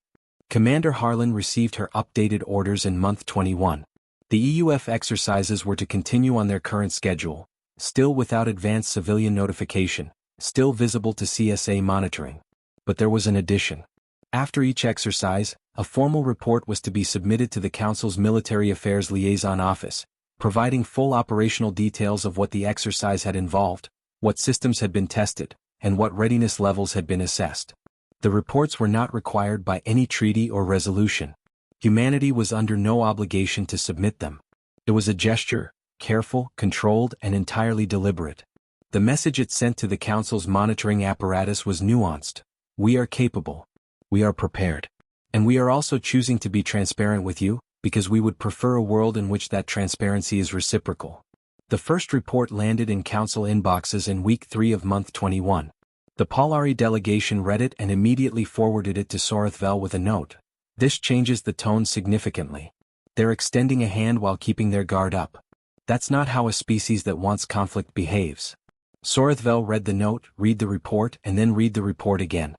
Commander Harlan received her updated orders in month 21. The EUF exercises were to continue on their current schedule, still without advanced civilian notification, still visible to CSA monitoring. But there was an addition. After each exercise, a formal report was to be submitted to the Council's Military Affairs Liaison Office, providing full operational details of what the exercise had involved, what systems had been tested, and what readiness levels had been assessed. The reports were not required by any treaty or resolution. Humanity was under no obligation to submit them. It was a gesture, careful, controlled, and entirely deliberate. The message it sent to the Council's monitoring apparatus was nuanced. We are capable. We are prepared. And we are also choosing to be transparent with you, because we would prefer a world in which that transparency is reciprocal. The first report landed in Council inboxes in week 3 of month 21. The Polari delegation read it and immediately forwarded it to Sorthvel with a note. This changes the tone significantly. They're extending a hand while keeping their guard up. That's not how a species that wants conflict behaves. Sorthvel read the note, read the report, and then read the report again.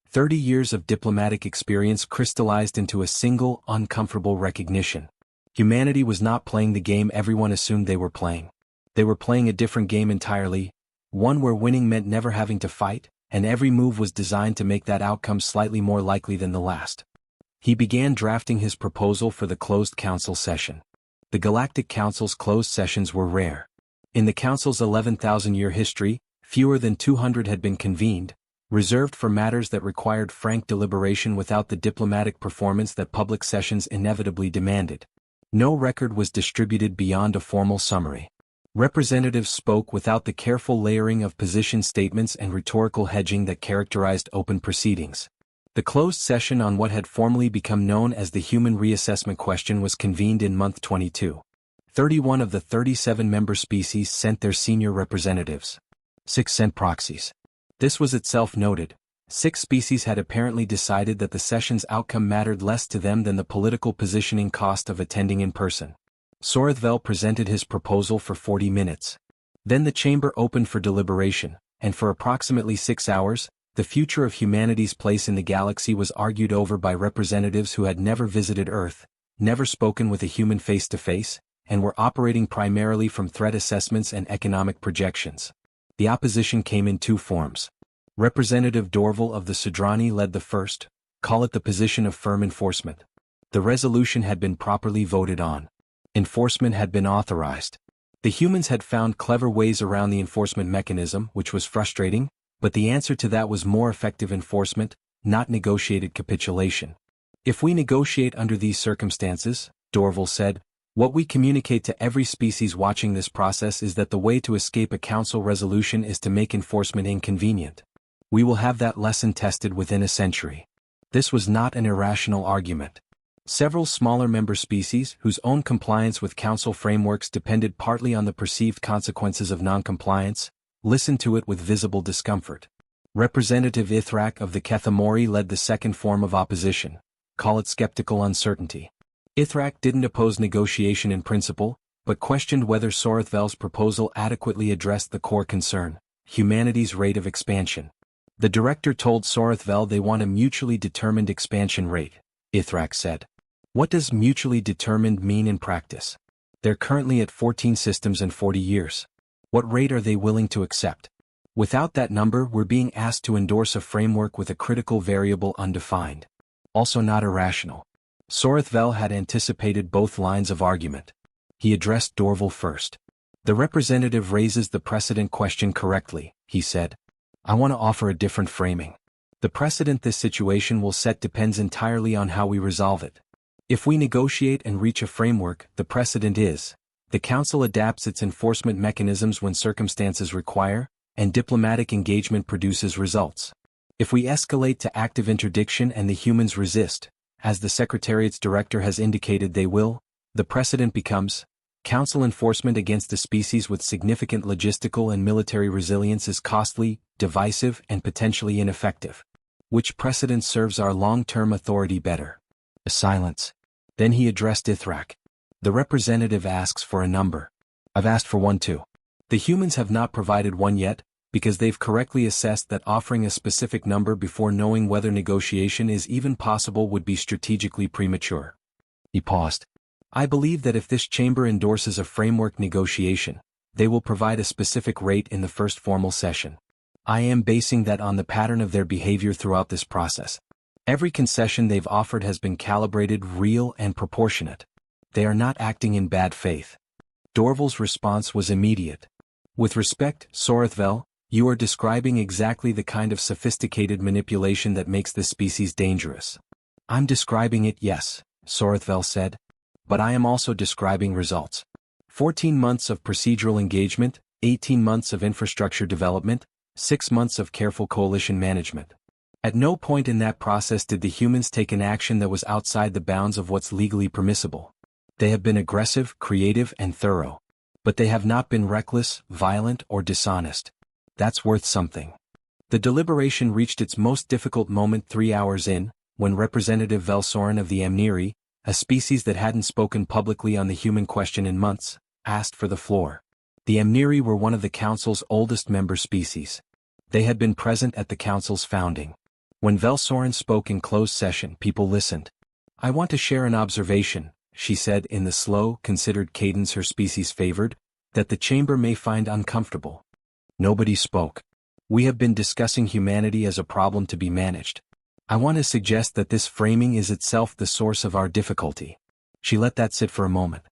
30 years of diplomatic experience crystallized into a single, uncomfortable recognition. Humanity was not playing the game everyone assumed they were playing. They were playing a different game entirely, one where winning meant never having to fight, and every move was designed to make that outcome slightly more likely than the last. He began drafting his proposal for the closed council session. The Galactic Council's closed sessions were rare. In the Council's 11,000-year history, fewer than 200 had been convened, reserved for matters that required frank deliberation without the diplomatic performance that public sessions inevitably demanded. No record was distributed beyond a formal summary. Representatives spoke without the careful layering of position statements and rhetorical hedging that characterized open proceedings. The closed session on what had formerly become known as the Human Reassessment Question was convened in month 22. 31 of the 37 member species sent their senior representatives. 6 sent proxies. This was itself noted. 6 species had apparently decided that the session's outcome mattered less to them than the political positioning cost of attending in person. Sorthvel presented his proposal for 40 minutes. Then the chamber opened for deliberation, and for approximately 6 hours, the future of humanity's place in the galaxy was argued over by representatives who had never visited Earth, never spoken with a human face-to-face, and were operating primarily from threat assessments and economic projections. The opposition came in 2 forms. Representative Dorval of the Sudrani led the first, call it the position of firm enforcement. The resolution had been properly voted on. Enforcement had been authorized. The humans had found clever ways around the enforcement mechanism, which was frustrating, but the answer to that was more effective enforcement, not negotiated capitulation. If we negotiate under these circumstances, Dorval said, what we communicate to every species watching this process is that the way to escape a council resolution is to make enforcement inconvenient. We will have that lesson tested within a century. This was not an irrational argument. Several smaller member species, whose own compliance with Council frameworks depended partly on the perceived consequences of noncompliance, listened to it with visible discomfort. Representative Ithrak of the Kethamori led the second form of opposition, call it skeptical uncertainty. Ithrak didn't oppose negotiation in principle, but questioned whether Sorithvel's proposal adequately addressed the core concern, humanity's rate of expansion. The director told Sorithvel they want a mutually determined expansion rate, Ithrak said. What does mutually determined mean in practice? They're currently at 14 systems in 40 years. What rate are they willing to accept? Without that number, we're being asked to endorse a framework with a critical variable undefined. Also not irrational. Sorithvel had anticipated both lines of argument. He addressed Dorval first. The representative raises the precedent question correctly, he said. I want to offer a different framing. The precedent this situation will set depends entirely on how we resolve it. If we negotiate and reach a framework, the precedent is, the Council adapts its enforcement mechanisms when circumstances require, and diplomatic engagement produces results. If we escalate to active interdiction and the humans resist, as the Secretariat's director has indicated they will, the precedent becomes, Council enforcement against a species with significant logistical and military resilience is costly, divisive, and potentially ineffective. Which precedent serves our long-term authority better? A silence. Then he addressed Ithrak. The representative asks for a number. I've asked for one too. The humans have not provided one yet, because they've correctly assessed that offering a specific number before knowing whether negotiation is even possible would be strategically premature. He paused. I believe that if this chamber endorses a framework negotiation, they will provide a specific rate in the first formal session. I am basing that on the pattern of their behavior throughout this process. Every concession they've offered has been calibrated, real, and proportionate. They are not acting in bad faith. Dorval's response was immediate. With respect, Sorithvel, you are describing exactly the kind of sophisticated manipulation that makes this species dangerous. I'm describing it, yes, Sorithvel said. But I am also describing results. 14 months of procedural engagement, 18 months of infrastructure development, 6 months of careful coalition management. At no point in that process did the humans take an action that was outside the bounds of what's legally permissible. They have been aggressive, creative, and thorough. But they have not been reckless, violent, or dishonest. That's worth something. The deliberation reached its most difficult moment 3 hours in, when Representative Velsoren of the Amniri, a species that hadn't spoken publicly on the human question in months, asked for the floor. The Amniri were one of the Council's oldest member species. They had been present at the Council's founding. When Velsoren spoke in closed session, people listened. I want to share an observation, she said in the slow, considered cadence her species favored, that the chamber may find uncomfortable. Nobody spoke. We have been discussing humanity as a problem to be managed. I want to suggest that this framing is itself the source of our difficulty. She let that sit for a moment.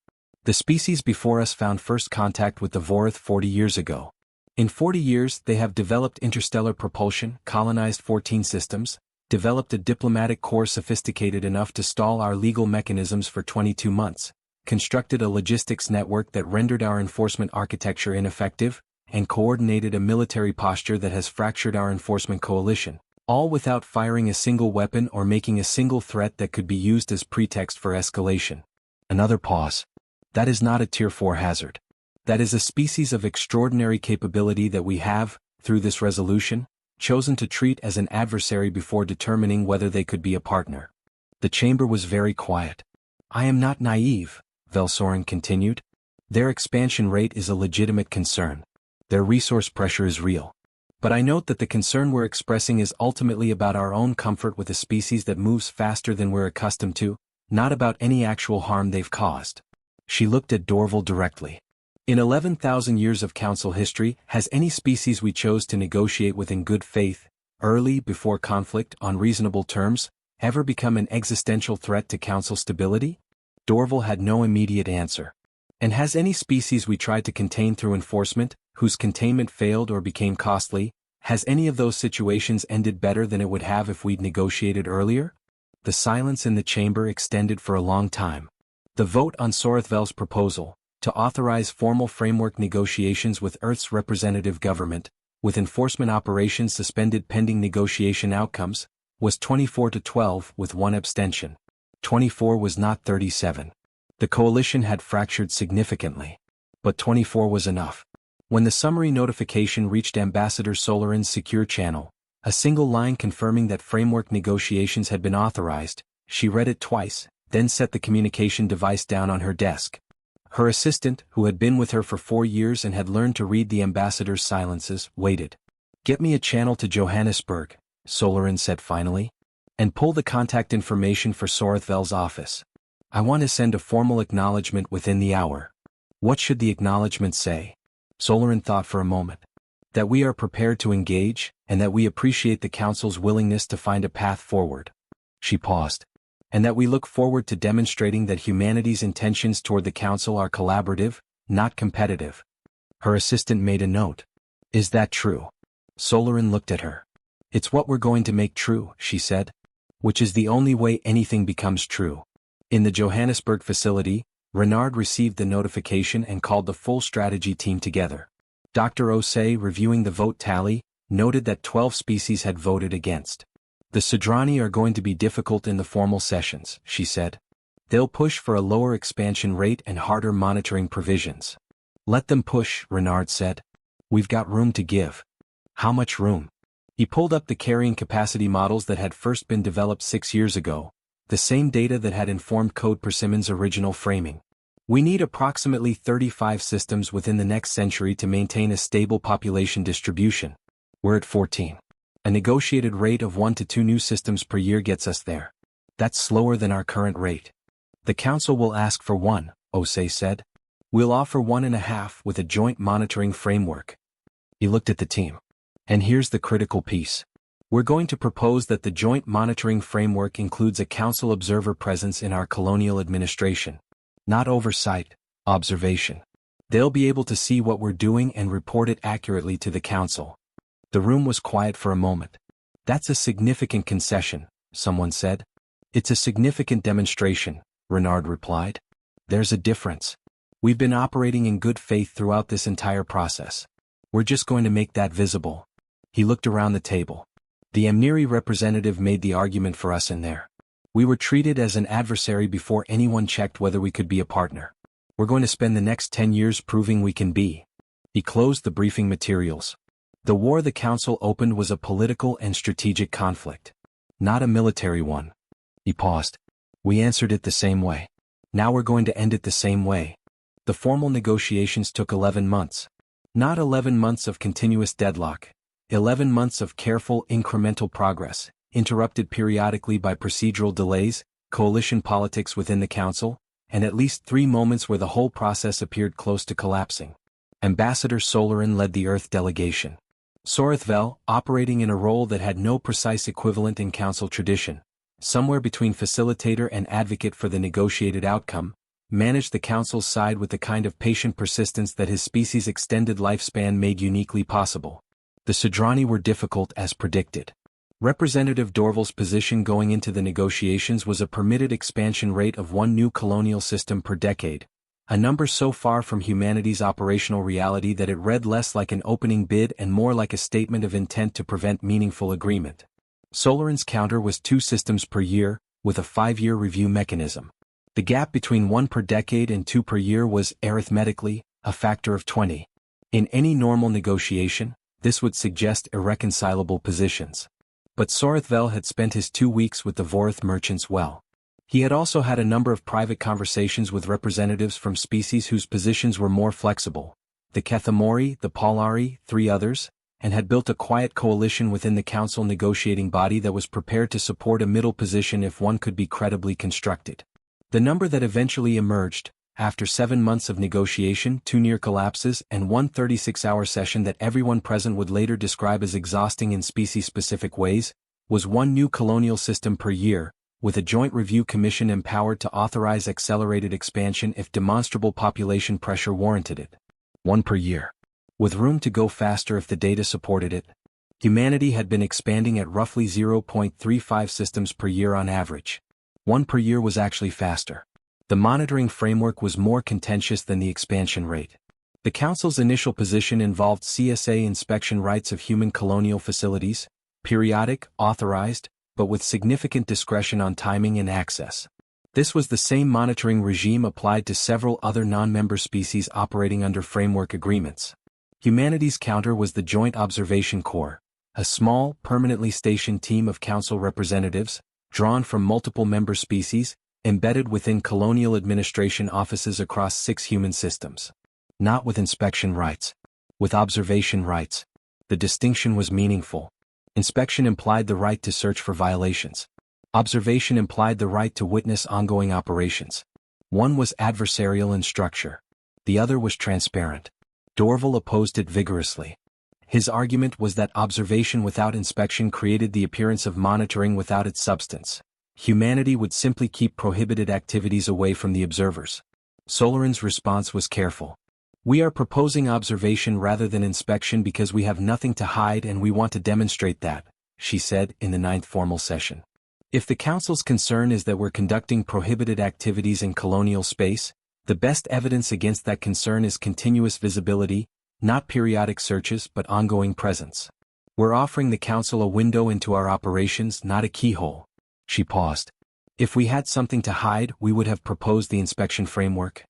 The species before us found first contact with the Vorith 40 years ago. In 40 years, they have developed interstellar propulsion, colonized 14 systems, developed a diplomatic corps sophisticated enough to stall our legal mechanisms for 22 months, constructed a logistics network that rendered our enforcement architecture ineffective, and coordinated a military posture that has fractured our enforcement coalition, all without firing a single weapon or making a single threat that could be used as pretext for escalation. Another pause. That is not a Tier 4 hazard. That is a species of extraordinary capability that we have, through this resolution, chosen to treat as an adversary before determining whether they could be a partner. The chamber was very quiet. I am not naive, Velsoren continued. Their expansion rate is a legitimate concern. Their resource pressure is real. But I note that the concern we're expressing is ultimately about our own comfort with a species that moves faster than we're accustomed to, not about any actual harm they've caused. She looked at Dorval directly. In 11,000 years of Council history, has any species we chose to negotiate with in good faith, early, before conflict, on reasonable terms, ever become an existential threat to Council stability? Dorval had no immediate answer. And has any species we tried to contain through enforcement, whose containment failed or became costly, has any of those situations ended better than it would have if we'd negotiated earlier? The silence in the chamber extended for a long time. The vote on Sorithvel's proposal, to authorize formal framework negotiations with Earth's representative government, with enforcement operations suspended pending negotiation outcomes, was 24-12 with one abstention. 24 was not 37. The coalition had fractured significantly. But 24 was enough. When the summary notification reached Ambassador Solarin's secure channel, a single line confirming that framework negotiations had been authorized, she read it twice, then set the communication device down on her desk. Her assistant, who had been with her for 4 years and had learned to read the ambassador's silences, waited. "Get me a channel to Johannesburg," Solarin said finally. "And pull the contact information for Sorthvel's office. I want to send a formal acknowledgement within the hour." What should the acknowledgement say? Solarin thought for a moment. That we are prepared to engage, and that we appreciate the Council's willingness to find a path forward. She paused. And that we look forward to demonstrating that humanity's intentions toward the Council are collaborative, not competitive. Her assistant made a note. "Is that true?" Solarin looked at her. "It's what we're going to make true," she said. "Which is the only way anything becomes true." In the Johannesburg facility, Renard received the notification and called the full strategy team together. Dr. Osei, reviewing the vote tally, noted that 12 species had voted against. "The Sodrani are going to be difficult in the formal sessions," she said. "They'll push for a lower expansion rate and harder monitoring provisions." "Let them push," Renard said. "We've got room to give." "How much room?" He pulled up the carrying capacity models that had first been developed 6 years ago, the same data that had informed Code Persimmon's original framing. "We need approximately 35 systems within the next century to maintain a stable population distribution. We're at 14. A negotiated rate of 1 to 2 new systems per year gets us there. That's slower than our current rate." "The Council will ask for 1, Osei said. "We'll offer 1.5 with a joint monitoring framework." He looked at the team. "And here's the critical piece. We're going to propose that the joint monitoring framework includes a Council observer presence in our colonial administration. Not oversight, observation. They'll be able to see what we're doing and report it accurately to the Council." The room was quiet for a moment. "That's a significant concession," someone said. "It's a significant demonstration," Renard replied. "There's a difference. We've been operating in good faith throughout this entire process. We're just going to make that visible." He looked around the table. The Amniri representative made the argument for us in there. "We were treated as an adversary before anyone checked whether we could be a partner. We're going to spend the next 10 years proving we can be." He closed the briefing materials. The war the Council opened was a political and strategic conflict. Not a military one. He paused. "We answered it the same way. Now we're going to end it the same way." The formal negotiations took 11 months. Not 11 months of continuous deadlock. 11 months of careful, incremental progress, interrupted periodically by procedural delays, coalition politics within the Council, and at least 3 moments where the whole process appeared close to collapsing. Ambassador Solarin led the Earth delegation. Sorthvel, operating in a role that had no precise equivalent in Council tradition, somewhere between facilitator and advocate for the negotiated outcome, managed the Council's side with the kind of patient persistence that his species' extended lifespan made uniquely possible. The Sodrani were difficult as predicted. Representative Dorval's position going into the negotiations was a permitted expansion rate of 1 new colonial system per decade, a number so far from humanity's operational reality that it read less like an opening bid and more like a statement of intent to prevent meaningful agreement. Solarin's counter was 2 systems per year, with a 5-year review mechanism. The gap between 1 per decade and 2 per year was, arithmetically, a factor of 20. In any normal negotiation, this would suggest irreconcilable positions. But Sorthvel had spent his 2 weeks with the Vorith merchants well. He had also had a number of private conversations with representatives from species whose positions were more flexible, the Kethamori, the Polari, 3 others, and had built a quiet coalition within the Council negotiating body that was prepared to support a middle position if one could be credibly constructed. The number that eventually emerged, after 7 months of negotiation, 2 near collapses, and 1 36-hour session that everyone present would later describe as exhausting in species-specific ways, was 1 new colonial system per year, with a joint review commission empowered to authorize accelerated expansion if demonstrable population pressure warranted it. 1 per year. With room to go faster if the data supported it. Humanity had been expanding at roughly 0.35 systems per year on average. 1 per year was actually faster. The monitoring framework was more contentious than the expansion rate. The Council's initial position involved CSA inspection rights of human colonial facilities, periodic, authorized, but with significant discretion on timing and access. This was the same monitoring regime applied to several other non-member species operating under framework agreements. Humanity's counter was the Joint Observation Corps, a small, permanently stationed team of Council representatives, drawn from multiple member species, embedded within colonial administration offices across 6 human systems. Not with inspection rights. With observation rights. The distinction was meaningful. Inspection implied the right to search for violations. Observation implied the right to witness ongoing operations. One was adversarial in structure. The other was transparent. Dorval opposed it vigorously. His argument was that observation without inspection created the appearance of monitoring without its substance. Humanity would simply keep prohibited activities away from the observers. Solarin's response was careful. We are proposing observation rather than inspection because we have nothing to hide and we want to demonstrate that, she said in the 9th formal session. If the Council's concern is that we're conducting prohibited activities in colonial space, the best evidence against that concern is continuous visibility, not periodic searches but ongoing presence. We're offering the Council a window into our operations, not a keyhole. She paused. If we had something to hide, we would have proposed the inspection framework.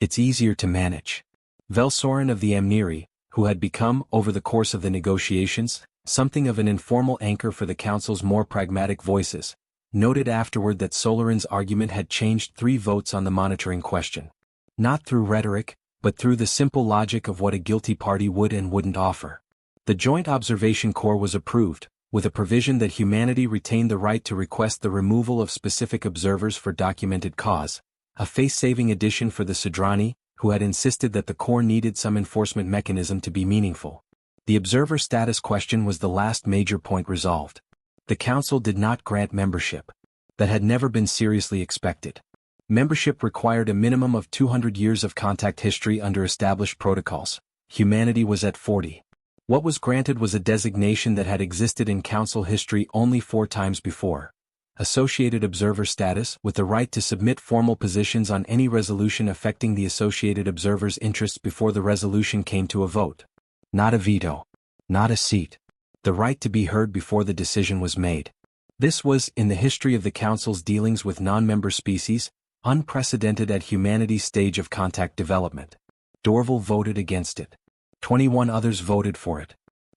It's easier to manage. Velsorin of the Amniri, who had become, over the course of the negotiations, something of an informal anchor for the Council's more pragmatic voices, noted afterward that Solarin's argument had changed 3 votes on the monitoring question. Not through rhetoric, but through the simple logic of what a guilty party would and wouldn't offer. The Joint Observation Corps was approved, with a provision that humanity retained the right to request the removal of specific observers for documented cause, a face-saving addition for the Sudrani, who had insisted that the Corps needed some enforcement mechanism to be meaningful. The observer status question was the last major point resolved. The Council did not grant membership. That had never been seriously expected. Membership required a minimum of 200 years of contact history under established protocols. Humanity was at 40. What was granted was a designation that had existed in Council history only 4 times before. Associated observer status with the right to submit formal positions on any resolution affecting the associated observer's interests before the resolution came to a vote. Not a veto. Not a seat. The right to be heard before the decision was made. This was, in the history of the Council's dealings with non-member species, unprecedented at humanity's stage of contact development. Dorval voted against it. 21 others voted for it.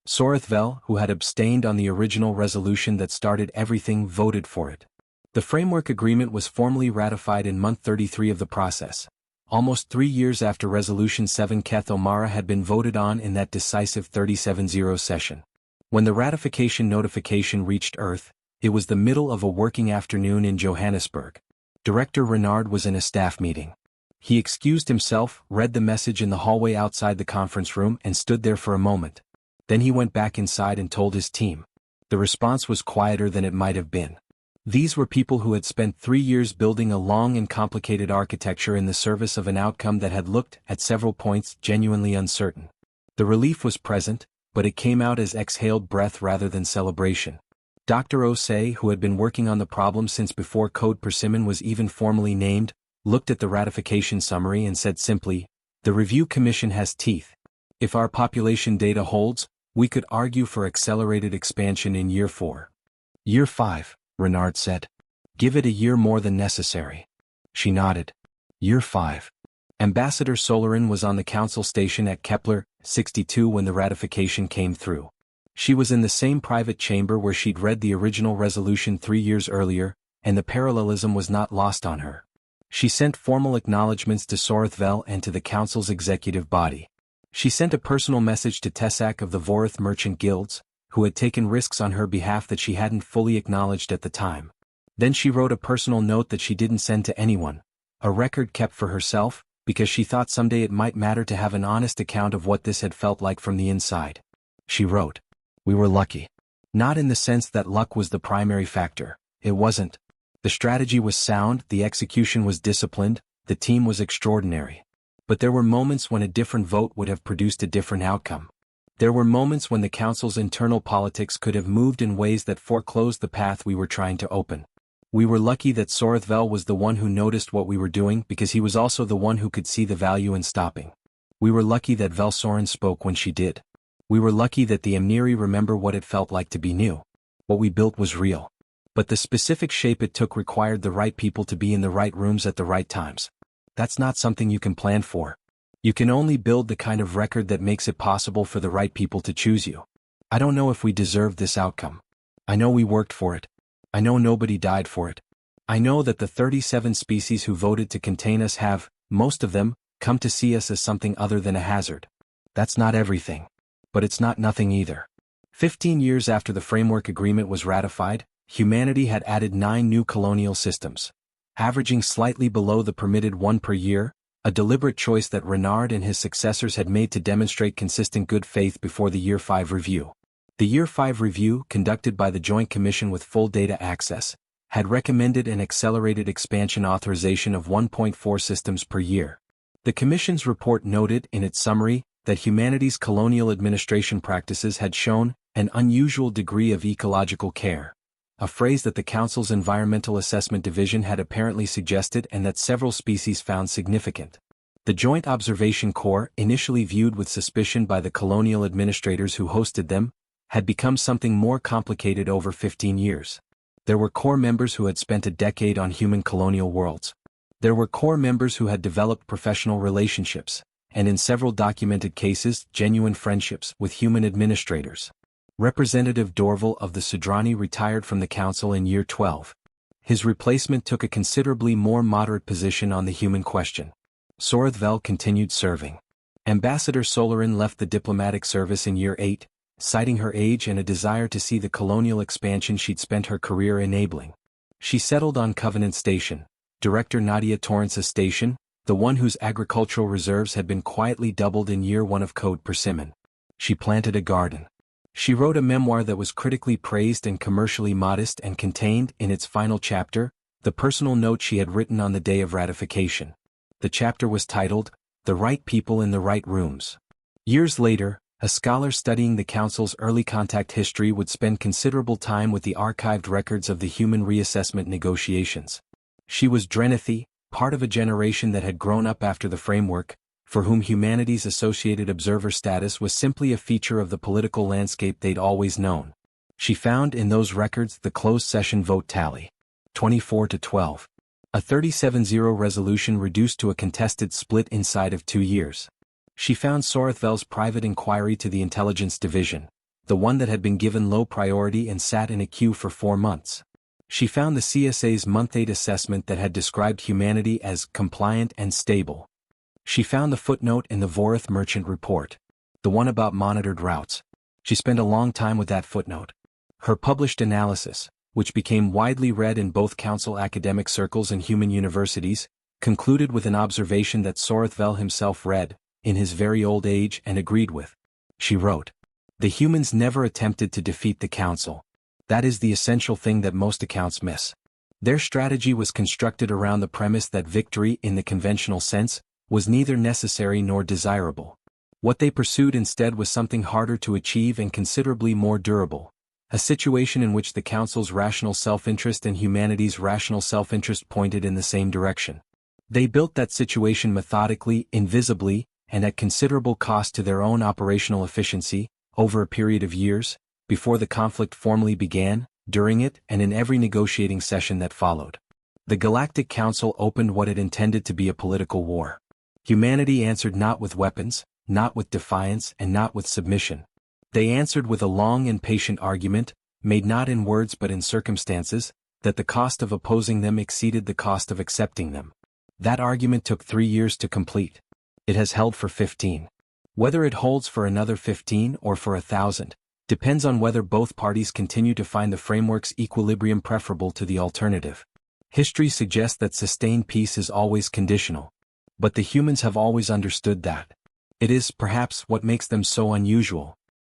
Sorethvel, who had abstained on the original resolution that started everything, voted for it. The framework agreement was formally ratified in month 33 of the process, almost 3 years after Resolution 7 Keth O'Mara had been voted on in that decisive 37-0 session. When the ratification notification reached Earth, it was the middle of a working afternoon in Johannesburg. Director Renard was in a staff meeting. He excused himself, read the message in the hallway outside the conference room and stood there for a moment. Then he went back inside and told his team. The response was quieter than it might have been. These were people who had spent 3 years building a long and complicated architecture in the service of an outcome that had looked, at several points, genuinely uncertain. The relief was present, but it came out as exhaled breath rather than celebration. Dr. Osei, who had been working on the problem since before Code Persimmon was even formally named, looked at the ratification summary and said simply, "The Review Commission has teeth. If our population data holds, we could argue for accelerated expansion in year 4. Year 5, Renard said. Give it a year more than necessary. She nodded. Year 5. Ambassador Solarin was on the Council station at Kepler, 62 when the ratification came through. She was in the same private chamber where she'd read the original resolution 3 years earlier, and the parallelism was not lost on her. She sent formal acknowledgments to Sorethvel and to the Council's executive body. She sent a personal message to Tessak of the Vorith merchant guilds, who had taken risks on her behalf that she hadn't fully acknowledged at the time. Then she wrote a personal note that she didn't send to anyone, a record kept for herself, because she thought someday it might matter to have an honest account of what this had felt like from the inside. She wrote, "We were lucky. Not in the sense that luck was the primary factor, it wasn't. The strategy was sound, the execution was disciplined, the team was extraordinary. But there were moments when a different vote would have produced a different outcome. There were moments when the Council's internal politics could have moved in ways that foreclosed the path we were trying to open. We were lucky that Sorethvel was the one who noticed what we were doing because he was also the one who could see the value in stopping. We were lucky that Velsorin spoke when she did. We were lucky that the Amniri remember what it felt like to be new. What we built was real. But the specific shape it took required the right people to be in the right rooms at the right times. That's not something you can plan for. You can only build the kind of record that makes it possible for the right people to choose you. I don't know if we deserved this outcome. I know we worked for it. I know nobody died for it. I know that the 37 species who voted to contain us have, most of them, come to see us as something other than a hazard. That's not everything. But it's not nothing either. 15 years after the framework agreement was ratified, humanity had added 9 new colonial systems, averaging slightly below the permitted 1 per year, a deliberate choice that Renard and his successors had made to demonstrate consistent good faith before the Year 5 review. The Year 5 review, conducted by the Joint Commission with full data access, had recommended an accelerated expansion authorization of 1.4 systems per year. The Commission's report noted in its summary that humanity's colonial administration practices had shown an unusual degree of ecological care, a phrase that the Council's Environmental Assessment Division had apparently suggested and that several species found significant. The Joint Observation Corps, initially viewed with suspicion by the colonial administrators who hosted them, had become something more complicated over 15 years. There were Corps members who had spent a decade on human colonial worlds. There were Corps members who had developed professional relationships, and in several documented cases, genuine friendships with human administrators. Representative Dorval of the Sudrani retired from the Council in Year 12. His replacement took a considerably more moderate position on the human question. Sorethvel continued serving. Ambassador Solarin left the diplomatic service in Year 8, citing her age and a desire to see the colonial expansion she'd spent her career enabling. She settled on Covenant Station, Director Nadia Torrance's station, the one whose agricultural reserves had been quietly doubled in Year 1 of Code Persimmon. She planted a garden. She wrote a memoir that was critically praised and commercially modest and contained, in its final chapter, the personal note she had written on the day of ratification. The chapter was titled, "The Right People in the Right Rooms." Years later, a scholar studying the Council's early contact history would spend considerable time with the archived records of the human reassessment negotiations. She was Drenithi, part of a generation that had grown up after the framework, for whom humanity's associated observer status was simply a feature of the political landscape they'd always known. She found in those records the closed session vote tally. 24-12. A 37-0 resolution reduced to a contested split inside of 2 years. She found Sorethvel's private inquiry to the Intelligence Division, the one that had been given low priority and sat in a queue for 4 months. She found the CSA's Month 8 assessment that had described humanity as compliant and stable. She found the footnote in the Vorath Merchant Report, the one about monitored routes. She spent a long time with that footnote. Her published analysis, which became widely read in both Council academic circles and human universities, concluded with an observation that Sorethvel himself read, in his very old age, and agreed with. She wrote, "The humans never attempted to defeat the Council. That is the essential thing that most accounts miss. Their strategy was constructed around the premise that victory, in the conventional sense, was neither necessary nor desirable. What they pursued instead was something harder to achieve and considerably more durable, a situation in which the Council's rational self-interest and humanity's rational self-interest pointed in the same direction. They built that situation methodically, invisibly, and at considerable cost to their own operational efficiency, over a period of years, before the conflict formally began, during it, and in every negotiating session that followed. The Galactic Council opened what it intended to be a political war. Humanity answered not with weapons, not with defiance, and not with submission. They answered with a long and patient argument, made not in words but in circumstances, that the cost of opposing them exceeded the cost of accepting them. That argument took 3 years to complete. It has held for 15. Whether it holds for another 15 or for 1,000, depends on whether both parties continue to find the framework's equilibrium preferable to the alternative. History suggests that sustained peace is always conditional. But the humans have always understood that. It is, perhaps, what makes them so unusual.